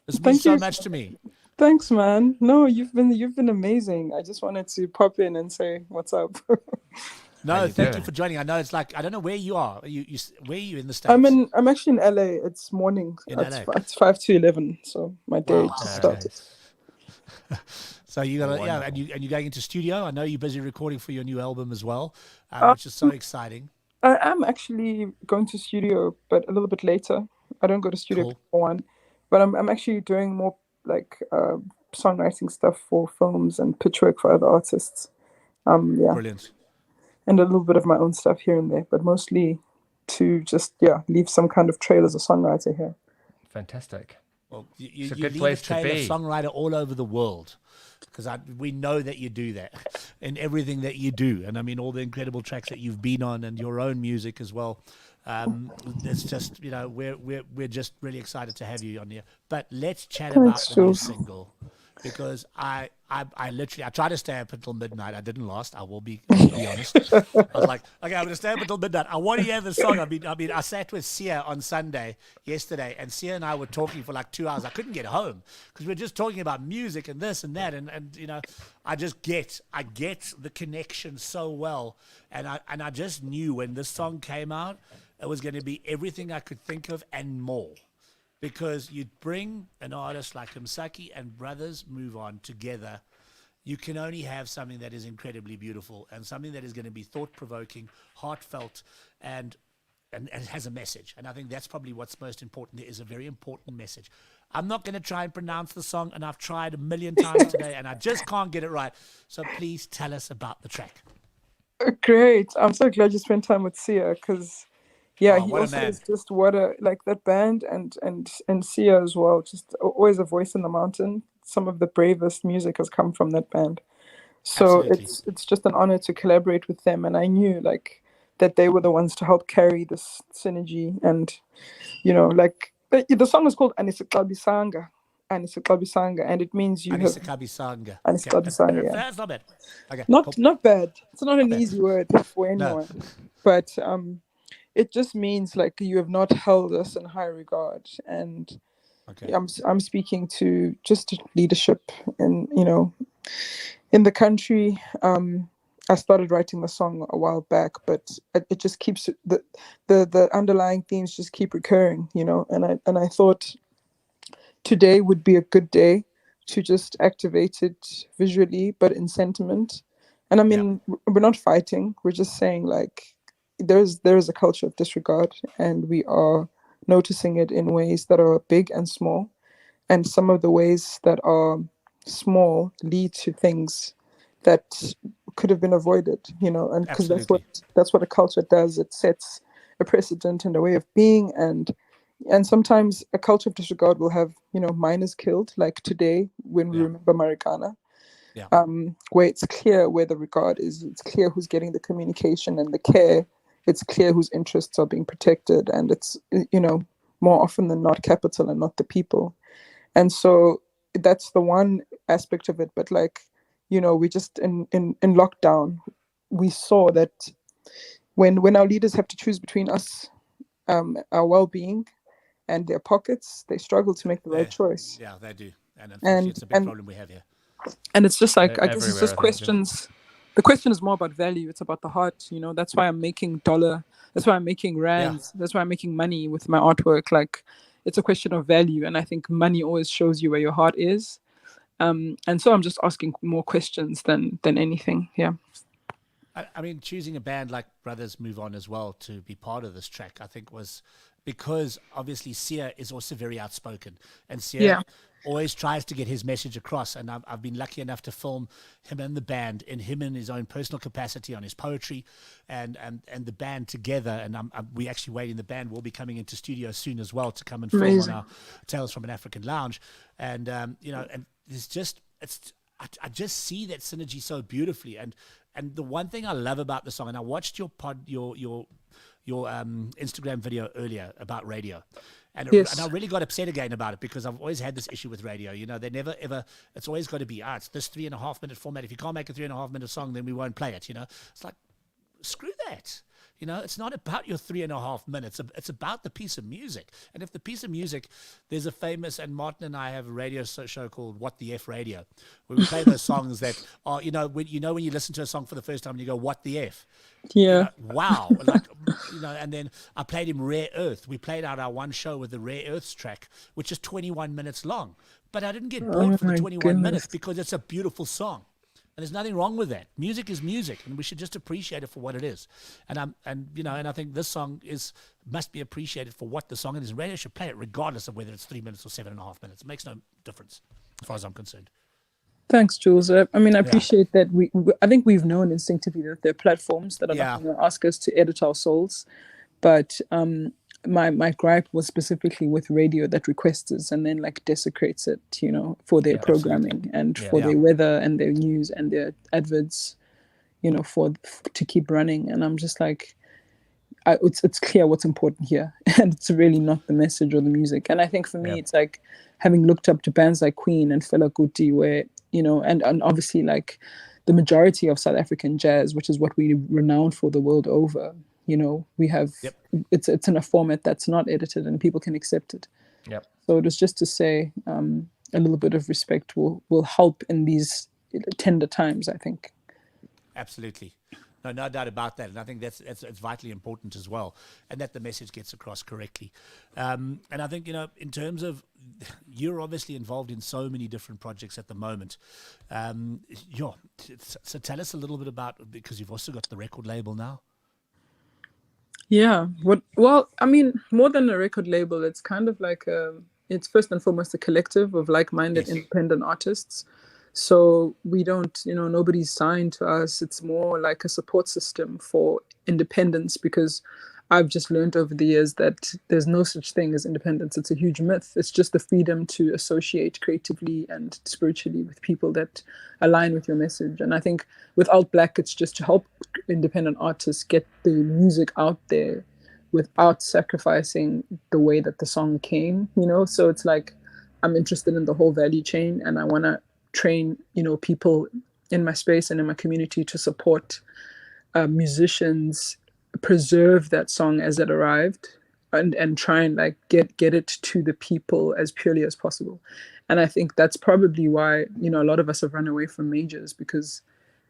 This Thank means so you. much to me. Thanks, man. No, you've been amazing. I just wanted to pop in and say what's up. No, you thank you doing? for joining. I know it's like, I don't know where you are. Where are you in the States? I'm actually in LA. It's morning. In it's, LA. it's 5 to 11, so my day just started. So you got Wonderful. and you're going into studio. I know you're busy recording for your new album as well, which is so exciting. I am actually going to studio, but a little bit later. I don't go to studio Cool. for one, but I'm actually doing more like songwriting stuff for films and pitch work for other artists. Yeah, Brilliant. and a little bit of my own stuff here and there, but mostly to just leave some kind of trail as a songwriter here. Fantastic. Well, you It's a you good leave place a to trail of be. songwriter all over the world, because we know that you do that in everything that you do, and I mean all the incredible tracks that you've been on, and your own music as well. It's just, we're just really excited to have you on here. But let's chat about Thanks, the new Jules. single, because I literally tried to stay up until midnight. I didn't last. I will be honest. I was like, okay, I'm gonna stay up until midnight. I want to hear the song. I sat with Sia on Sunday yesterday, and Sia and I were talking for like 2 hours. I couldn't get home because we were just talking about music and this and that, and I get the connection so well, and I just knew when this song came out, it was going to be everything I could think of and more. Because you'd bring an artist like Msaki and Brothers Move On together, you can only have something that is incredibly beautiful and something that is going to be thought-provoking, heartfelt, and it has a message. And I think that's probably what's most important. There is a very important message. I'm not going to try and pronounce the song, and I've tried a million times today, and I just can't get it right. So please tell us about the track. Great. I'm so glad you spent time with Sia, because he what a also man. is just like that band and Sia as well, just always a voice in the mountain. Some of the bravest music has come from that band. So Absolutely. it's just an honor to collaborate with them, and I knew like that they were the ones to help carry this synergy. And like the song is called Anisikabisanga, Anisikabisanga, and it means you have Anisakabisanga. Okay. Anisikabisanga. Yeah, That's not bad. Okay, not cool. not bad. It's not an bad. easy word for No. anyone, but it just means like you have not held us in high regard. And Okay. I'm speaking to just leadership in in the country. I started writing the song a while back, but it just keeps the underlying themes just keep recurring, and I thought today would be a good day to just activate it visually, but in sentiment. And I mean, we're not fighting. We're just saying like there is a culture of disregard, and we are noticing it in ways that are big and small. And some of the ways that are small lead to things that could have been avoided, and because Absolutely. that's what a culture does. It sets a precedent and a way of being, and sometimes a culture of disregard will have minors killed, like today when we Yeah. remember Marikana, Yeah. where it's clear where the regard is, it's clear who's getting the communication and the care, it's clear whose interests are being protected, and it's more often than not capital and not the people. And so that's the one aspect of it. But like, we just in lockdown, we saw that when our leaders have to choose between us, our well-being and their pockets, they struggle to make the right choice. Yeah, they do. And unfortunately, it's a big problem we have here. And it's just like, I guess it's Everywhere, just I think, Jules. questions. The question is more about value. It's about the heart. That's why I'm making dollar. That's why I'm making rands. That's why I'm making money with my artwork. Like, it's a question of value. And I think money always shows you where your heart is. And so I'm just asking more questions than anything. Yeah. I mean, choosing a band like Brothers Move On as well to be part of this track, I think was because obviously Sia is also very outspoken, and Sia always tries to get his message across. And I've been lucky enough to film him and the band, in him in his own personal capacity on his poetry, and the band together. And we actually waiting. The band will be coming into studio soon as well to come and film on our Tales from an African Lounge. And and there's just I just see that synergy so beautifully. And the one thing I love about the song, and I watched your Instagram video earlier about radio, and I really got upset again about it, because I've always had this issue with radio. They never ever. It's always got to be it's this 3.5 minute format. If you can't make a 3.5 minute song, then we won't play it. It's like, screw that. It's not about your 3.5 minutes. It's about the piece of music. And if the piece of music, there's a famous, and Martin and I have a radio show called What the F Radio, where we play those songs that are, when you listen to a song for the first time and you go, what the F? Yeah. Wow. Like, and then I played him Rare Earth. We played out our one show with the Rare Earths track, which is 21 minutes long. But I didn't get bored for the 21 minutes because it's a beautiful song. And there's nothing wrong with that. Music is music, and we should just appreciate it for what it is. And I think this song must be appreciated for what the song is. Radio should play it regardless of whether it's 3 minutes or 7.5 minutes. It makes no difference, as far as I'm concerned. Thanks, Jules. I mean, I appreciate that. I think we've known instinctively that there are platforms that are not going to ask us to edit our souls, but my gripe was specifically with radio that requests us and then like desecrates it, for their programming and for their weather and their news and their adverts, to keep running. And I'm just like, it's clear what's important here, and it's really not the message or the music. And I think for me, it's like having looked up to bands like Queen and Fela Kuti, where and obviously like the majority of South African jazz, which is what we renowned for the world over. We have it's in a format that's not edited and people can accept it. Yep. So it was just to say a little bit of respect will help in these tender times, I think. Absolutely. No doubt about that. And I think it's vitally important as well, and that the message gets across correctly. And I think, in terms of, you're obviously involved in so many different projects at the moment. So tell us a little bit about, because you've also got the record label now. Yeah. Well, I mean, more than a record label, it's kind of like it's first and foremost a collective of like-minded independent artists. So we don't, nobody's signed to us. It's more like a support system for independence, because I've just learned over the years that there's no such thing as independence. It's a huge myth. It's just the freedom to associate creatively and spiritually with people that align with your message. And I think with Alt Black, it's just to help independent artists get the music out there without sacrificing the way that the song came, you know? So it's like, I'm interested in the whole value chain, and I want to train, you know, people in my space and in my community to support musicians preserve that song as it arrived, and try and like get it to the people as purely as possible. And I think that's probably why, you know, a lot of us have run away from majors, because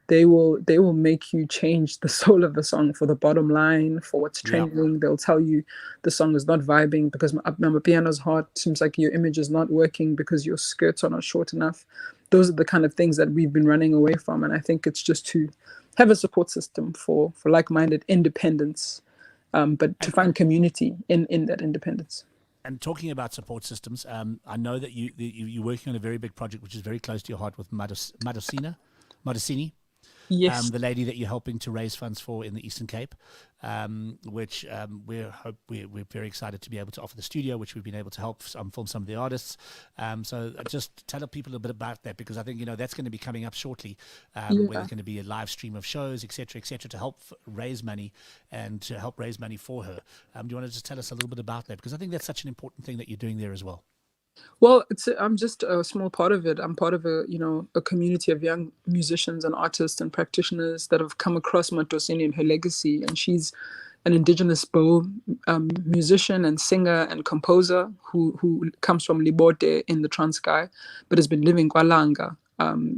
they will make you change the soul of the song for the bottom line, for what's trending. Yeah. They'll tell you the song is not vibing because my piano's hot. Seems like your image is not working because your skirts are not short enough. Those are the kind of things that we've been running away from. And I think it's just to have a support system for like-minded independence, but to find community in that independence. And talking about support systems, I know that you're working on a very big project which is very close to your heart with Madosini. Yes. The lady that you're helping to raise funds for in the Eastern Cape, which we're very excited to be able to offer the studio, which we've been able to help film some of the artists. So just tell people a bit about that, because I think, you know, that's going to be coming up shortly, where there's going to be a live stream of shows, etc., to help raise money and to help raise money for her. Do you want to just tell us a little bit about that? Because I think that's such an important thing that you're doing there as well. Well, I'm just a small part of it. I'm part of a community of young musicians and artists and practitioners that have come across Madosini and her legacy. And she's an indigenous Bo musician and singer and composer who comes from Libote in the Transkei, but has been living Kwalanga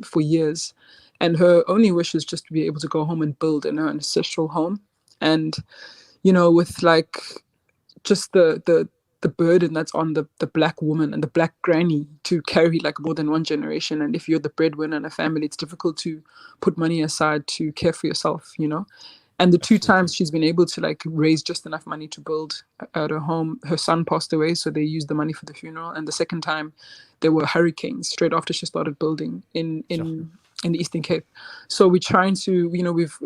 for years. And her only wish is just to be able to go home and build in her ancestral home. And, you know, with like just the burden that's on the Black woman and the Black granny to carry like more than one generation. And if you're the breadwinner in a family, it's difficult to put money aside to care for yourself, you know. And the two times she's been able to like raise just enough money to build at her home, her son passed away, so they used the money for the funeral. And the second time there were hurricanes straight after she started building in the Eastern Cape. So we're trying to, you know, we've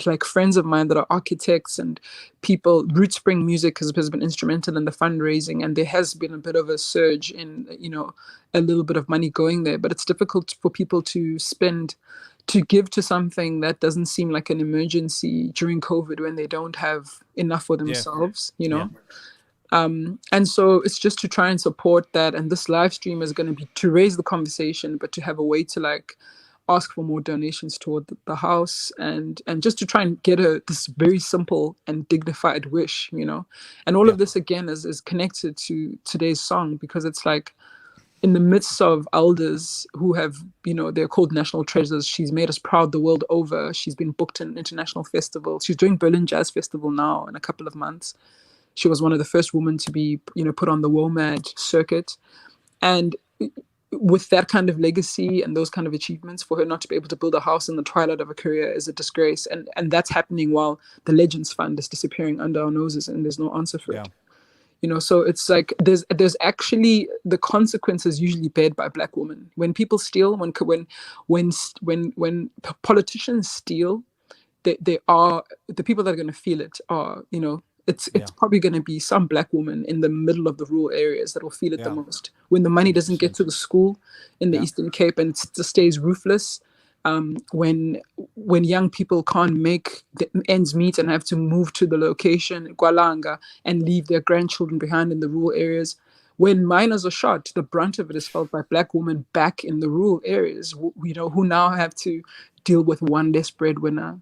like friends of mine that are architects and people. Root Spring Music has been instrumental in the fundraising, and there has been a bit of a surge in, you know, a little bit of money going there. But it's difficult for people to give to something that doesn't seem like an emergency during COVID, when they don't have enough for themselves, you know. And so it's just to try and support that. And this live stream is going to be to raise the conversation, but to have a way to like ask for more donations toward the house, and just to try and get this very simple and dignified wish, you know. And all of this again is connected to today's song, because it's like in the midst of elders who have, you know, they're called national treasures. She's made us proud the world over. She's been booked in international festivals. She's doing Berlin Jazz Festival now in a couple of months. She was one of the first women to be, you know, put on the WOMAD circuit. And with that kind of legacy and those kind of achievements, for her not to be able to build a house in the twilight of her career is a disgrace. And that's happening while the Legends Fund is disappearing under our noses and there's no answer for it. You know, so it's like there's actually the consequences usually bared by Black women. When people steal, when politicians steal, they are the people that are going to feel it are, you know, it's probably going to be some Black woman in the middle of the rural areas that will feel it the most. When the money doesn't get to the school in the Eastern Cape and it stays roofless, when young people can't make the ends meet and have to move to the location, Kwalanga, and leave their grandchildren behind in the rural areas. When miners are shot, the brunt of it is felt by Black women back in the rural areas, you know, who now have to deal with one less breadwinner.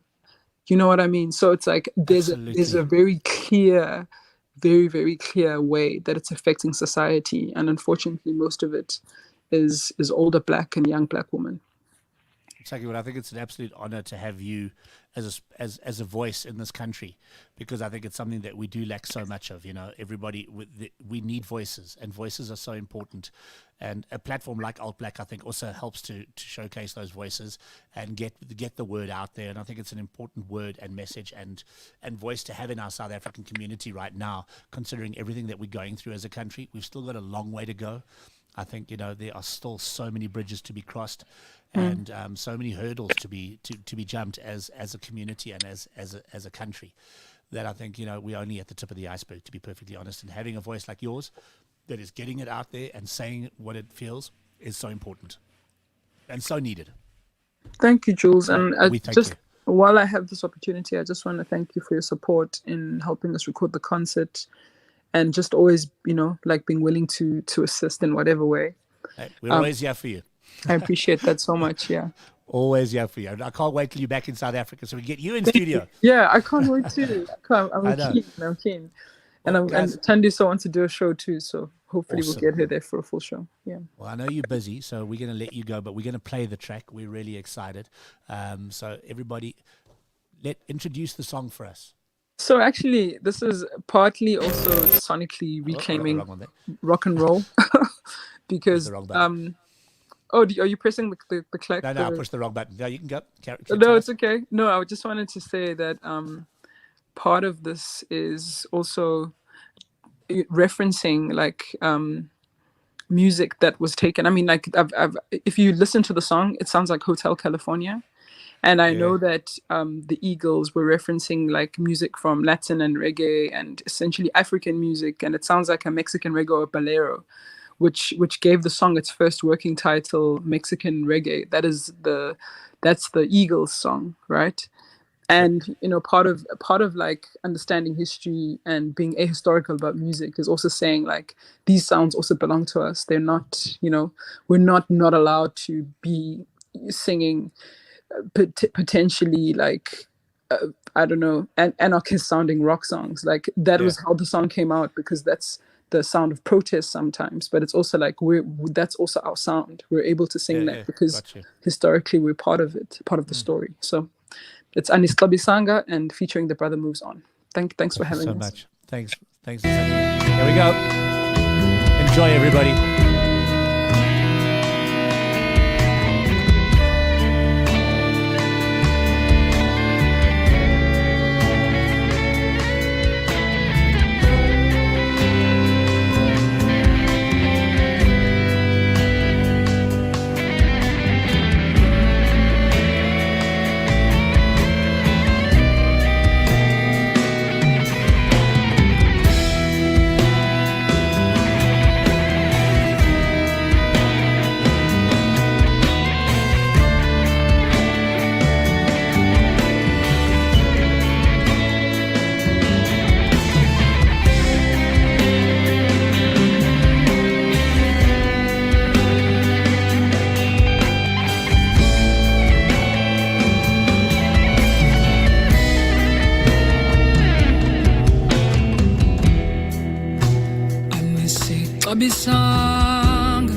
You know what I mean? So it's like there's a very clear, very, very clear way that it's affecting society. And unfortunately, most of it is older Black and young Black women. Exactly. Well, I think it's an absolute honor to have you as a voice in this country, because I think it's something that we do lack so much of. You know, everybody, we need voices, and voices are so important. And a platform like Alt Black, I think, also helps to showcase those voices and get the word out there. And I think it's an important word and message and voice to have in our South African community right now, considering everything that we're going through as a country. We've still got a long way to go. I think, you know, there are still so many bridges to be crossed, and so many hurdles to be jumped as a community and as a country. that I think, we're only at the tip of the iceberg, to be perfectly honest. And having a voice like yours that is getting it out there and saying what it feels is so important and so needed. Thank you, Jules. And We thank just you. while I have this opportunity, I just want to thank you for your support in helping us record the concert, and just always, like being willing to assist in whatever way. Hey, we're always here for you. I appreciate that so much. Yeah. Always here for you. I can't wait till you're back in South Africa so we get you in studio. Yeah, I can't wait to. I know. I'm keen. Well, And guys- Tandy so wants to do a show too, so hopefully Awesome. we'll get her there for a full show. Yeah. Well, I know you're busy, so we're going to let you go, but we're going to play the track. We're really excited. So everybody, introduce the song for us. So actually, this is partly also sonically reclaiming wrong one there. rock and roll, because the wrong button. are you pressing the clack? No, I pushed the wrong button. No, you can go. No, it's okay. No, I just wanted to say that part of this is also referencing like music that was taken. I mean, like if you listen to the song, it sounds like Hotel California. And I know that the Eagles were referencing like music from Latin and reggae and essentially African music. And it sounds like a Mexican reggae or bolero, which gave the song its first working title, Mexican Reggae. That's the Eagles song, right? And part of like understanding history and being ahistorical about music is also saying like these sounds also belong to us. They're not, we're not allowed to be singing potentially like I don't know, anarchist sounding rock songs. Like that was how the song came out, because that's the sound of protest sometimes, but it's also like that's also our sound. We're able to sing that because historically we're part of it, part of the story. So it's Anis Tlabisanga and featuring The Brother Moves On. Thanks for having us. So much. Thanks. Here we go. Enjoy, everybody. Bisanga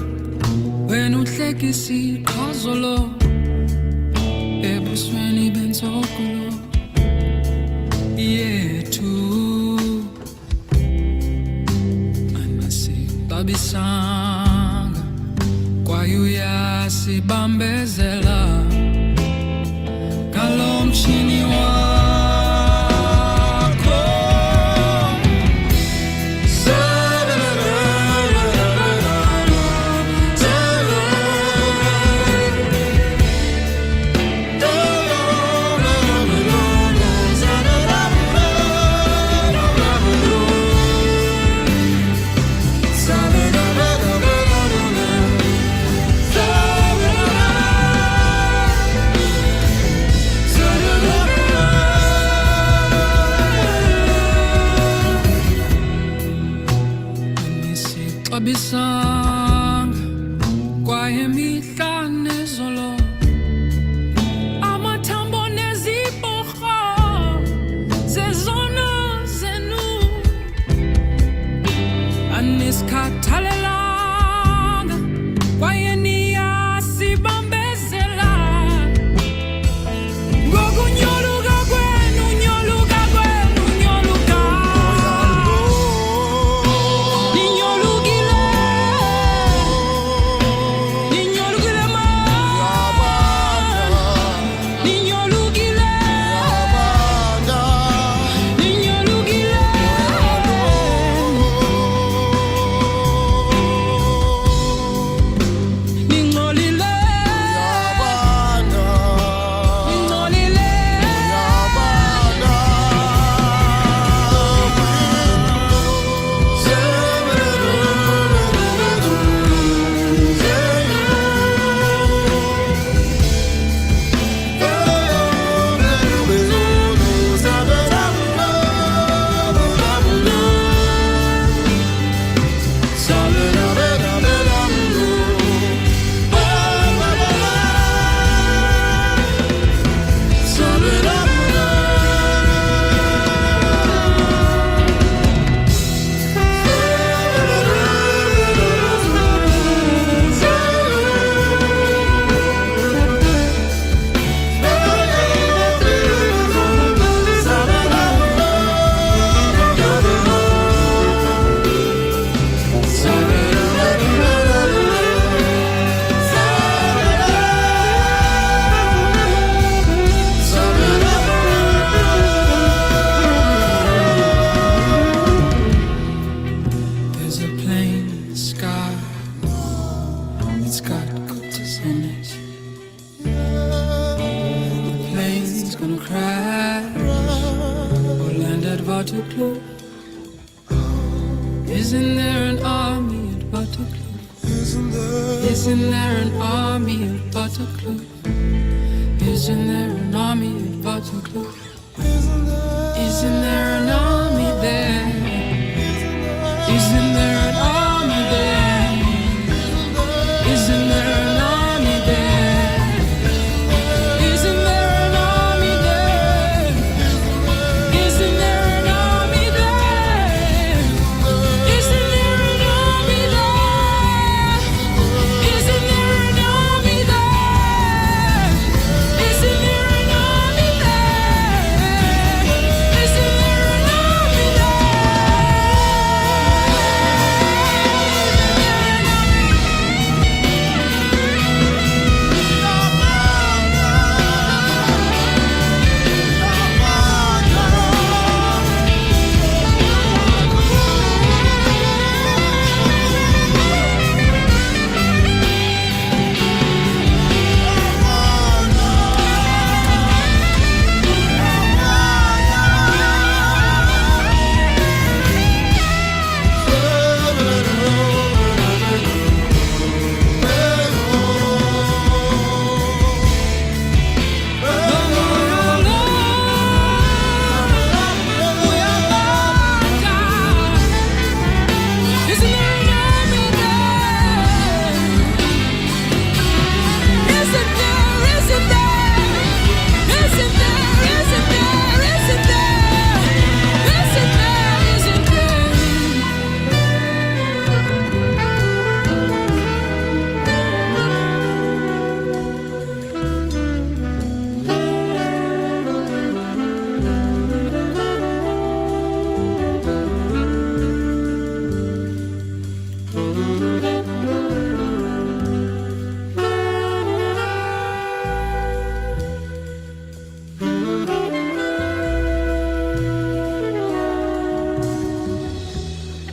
wena uhlekisa iqhazolo ebusweni bensokolo yethu anasibabisanga kwaye uyasibambezela ngalo mshini wakho plane crash or land at Waterkloof? Isn't there an army at Waterkloof? Isn't there an army at Waterkloof? Isn't there an army at Waterkloof? Isn't there an army there? Isn't there an army there? Isn't there an army there? Isn't there an army there? Isn't there an army there? Isn't there an army there? Isn't there an army there? Isn't there an army there? Isn't there an army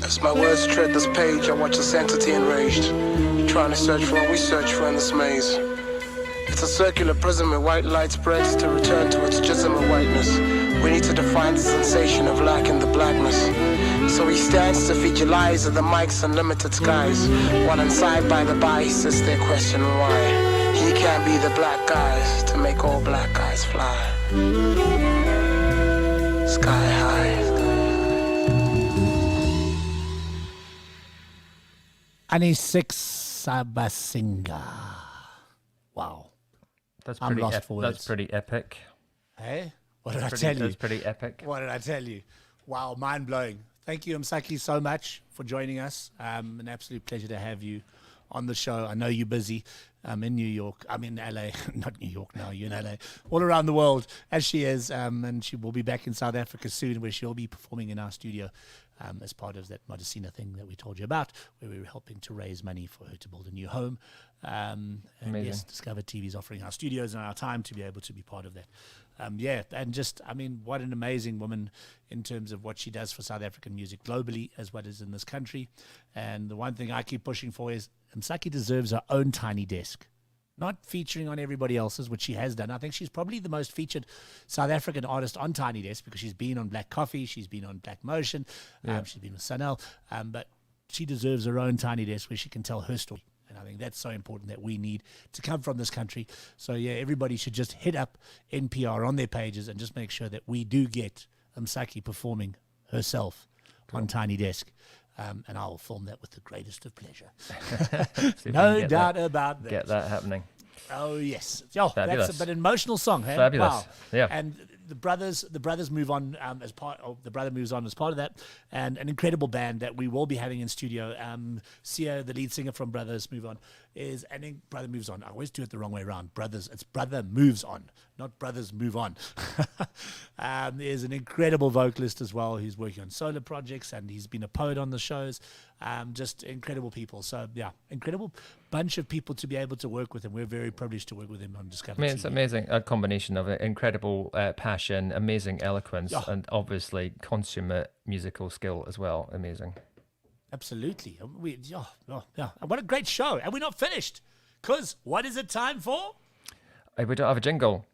As my words tread this page, I watch this entity enraged, trying to search for what we search for in this maze. It's a circular prism where white light spreads to return to its jism of whiteness. We need to define the sensation of lack in the blackness. So he stands to feed your lies of the mic's unlimited skies, while inside by the by he sits there questioning why he can't be the black guys to make all black guys fly. Sky high. Anisix Sabasinga. Wow. That's I'm pretty. lost for words. That's pretty epic. Hey? What did I tell you? That's pretty epic. What did I tell you? Wow, mind blowing. Thank you, Msaki, so much for joining us. An absolute pleasure to have you on the show. I know you're busy. I'm in New York. I'm in LA. Not New York now. You're in LA. All around the world, as she is. And she will be back in South Africa soon, where she'll be performing in our studio as part of that Modestina thing that we told you about, where we were helping to raise money for her to build a new home. And yes, DiscovrTV is offering our studios and our time to be able to be part of that. And just, I mean, what an amazing woman in terms of what she does for South African music globally as well as in this country. And the one thing I keep pushing for is Msaki deserves her own tiny desk, not featuring on everybody else's, which she has done. I think she's probably the most featured South African artist on Tiny Desk because she's been on Black Coffee, she's been on Black Motion, she's been with Sunel, but she deserves her own Tiny Desk where she can tell her story. And I think that's so important that we need to come from this country. So, yeah, everybody should just hit up NPR on their pages and just make sure that we do get Msaki performing herself on Tiny Desk. And I'll film that with the greatest of pleasure. No doubt about that. Get that happening. Oh, yes. Oh, Fabulous. that's an emotional song. Hey? Fabulous. Wow. Yeah. And the brothers move on as part of the brother moves on as part of that, and an incredible band that we will be having in studio. Sia, the lead singer from Brothers Move On, Brother Moves On. I always do it the wrong way around. It's Brother Moves On, not Brothers Move On. There's an incredible vocalist as well who's working on solo projects, and he's been a poet on the shows. Just incredible people. So yeah, incredible bunch of people to be able to work with, and we're very privileged to work with him on DiscovrTV. I mean, it's amazing, a combination of incredible passion, amazing eloquence, and obviously consummate musical skill as well. Amazing. Absolutely. What a great show. And we're not finished. Because what is it time for? We don't have a jingle.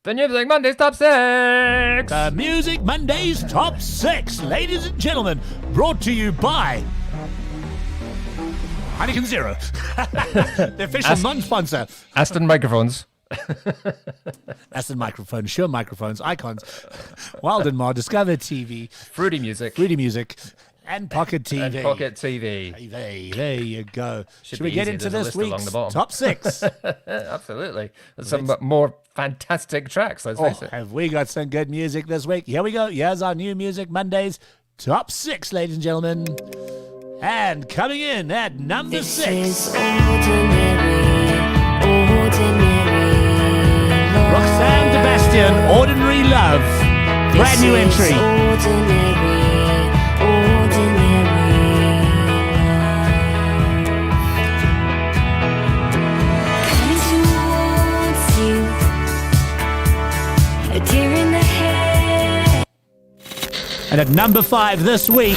The Music Mondays Top 6! The Music Mondays Top 6, ladies and gentlemen, brought to you by Heineken Zero, the official non-sponsor. Aston Microphones. Aston Microphones, Shure Microphones, Icons, Wild and Mar, DiscovrTV, Froody Music. and PockitTV. And PockitTV. There you go. Should we be get easy, into there's a this list along week's the bottom. top 6? Absolutely. There's some more fantastic tracks, let's face it. Have we got some good music this week? Here we go. Here's our new Music Mondays top 6, ladies and gentlemen. And coming in at number 6. Roxanne Sebastian, Ordinary Love. Brand new entry. And at number 5 this week,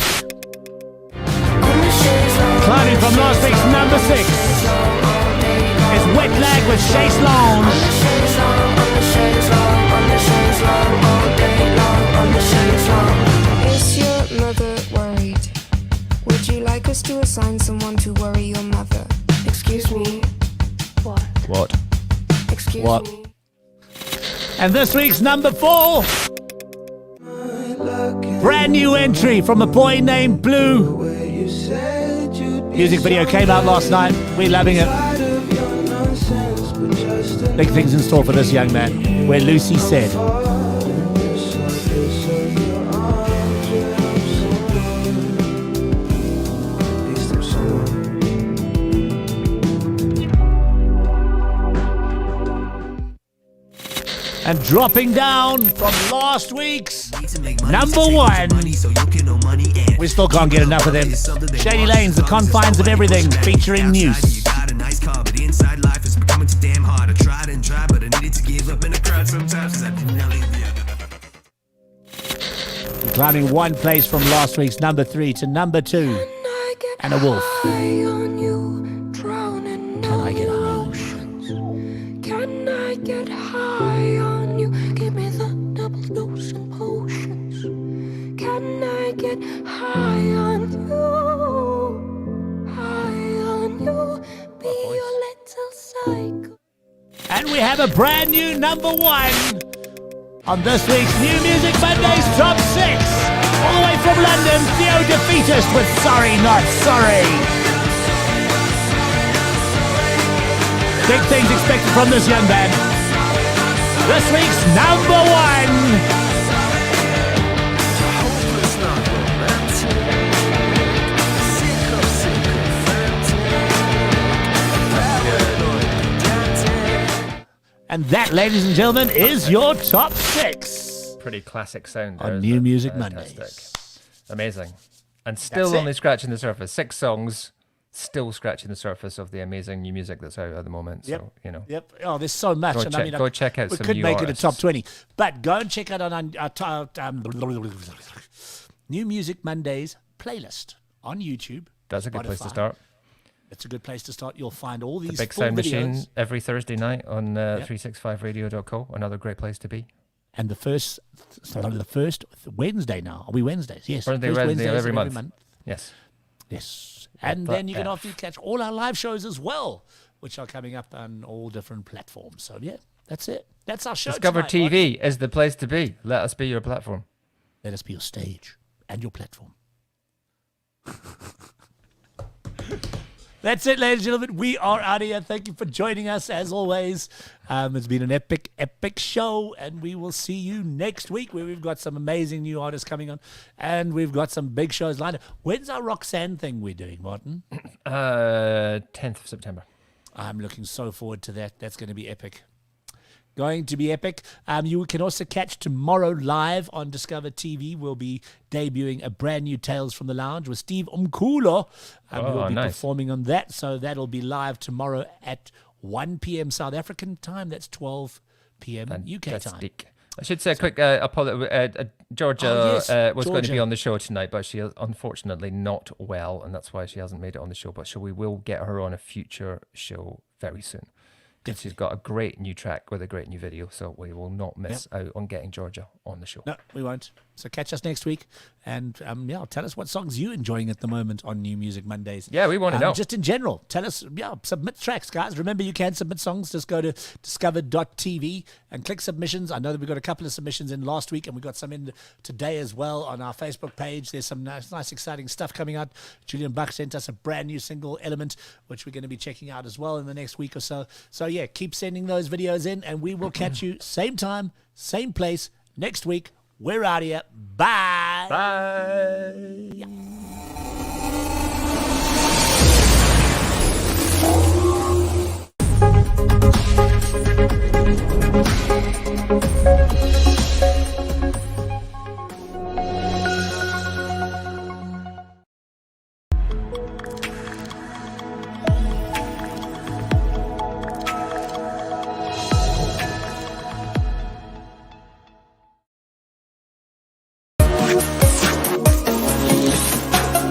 climbing from last week's number 6, it's Wet Lag with Chase Lounge. Is your mother worried? Would you like us to assign someone to worry your mother? Excuse me. What? Excuse What? me. And this week's number 4, brand new entry from a boy named Blue. Music video came out last night. We're loving it. Big things in store for this young man. Where Lucy said. And dropping down from last week's number 1. We still can't get enough of them. Shady Lanes, The Confines of Everything, featuring News. Climbing 1 place from last week's number 3 to number 2. And a Wolf. Can I get high? Can I get high on you? Give me the double dose of potions. Can I get high on you? High on you. Be your little psycho. And we have a brand new number 1 on this week's New Music Mondays Top 6. All the way from London, Theo Defeatist with Sorry Not Sorry. Big things expected from this young band. This week's number 1. And that, ladies and gentlemen, is your top 6 Pretty classic sound. on there, New isn't it? Music Fantastic. Mondays. Amazing. And still That's only it. scratching the surface. 6 songs, still scratching the surface of the amazing new music that's out at the moment. Yep. So, you know. Yep. Oh, there's so much. Go check out we some could new make artists. it a top 20. But go and check out our New Music Mondays playlist on YouTube. That's a good place to Spotify. start. It's a good place to start. You'll find all these The Big full Sound videos. Machine every Thursday night on 365radio.co. Another great place to be. And the first Wednesday now. Are we Wednesdays? Yes. Wednesday first of Wednesdays every month. Yes. Yes. And But then you can F. often catch all our live shows as well, which are coming up on all different platforms. So, yeah, that's it. That's our show Discover tonight, TV is the place to be. Let us be your platform. Let us be your stage and your platform. That's it, ladies and gentlemen. We are out of here. Thank you for joining us, as always. It's been an epic, epic show, and we will see you next week, where we've got some amazing new artists coming on, and we've got some big shows lined up. When's our Roxanne thing we're doing, Martin? 10th of September. I'm looking so forward to that. That's going to be epic. Going to be epic. You can also catch tomorrow live on Discover TV. We'll be debuting a brand new Tales from the Lounge with Steve Umkulo. Who will be performing on that. So that'll be live tomorrow at 1 p.m. South African time. That's 12 p.m. UK time. I should say a quick apology. Georgia was going to be on the show tonight, but she is unfortunately not well, and that's why she hasn't made it on the show. But we will get her on a future show very soon. She's got a great new track with a great new video, so we will not miss out on getting Georgia on the show. No, we won't. So catch us next week, and tell us what songs you're enjoying at the moment on New Music Mondays. Yeah, we want to know. Just in general, tell us. Submit tracks, guys. Remember, you can submit songs. Just go to DiscovrTV and click submissions. I know that we got a couple of submissions in last week, and we got some in today as well on our Facebook page. There's some nice exciting stuff coming out. Julian Buck sent us a brand new single, Element, which we're going to be checking out as well in the next week or so. So yeah, keep sending those videos in, and we will catch you same time, same place next week. We're out of here. Bye. Bye. Yeah.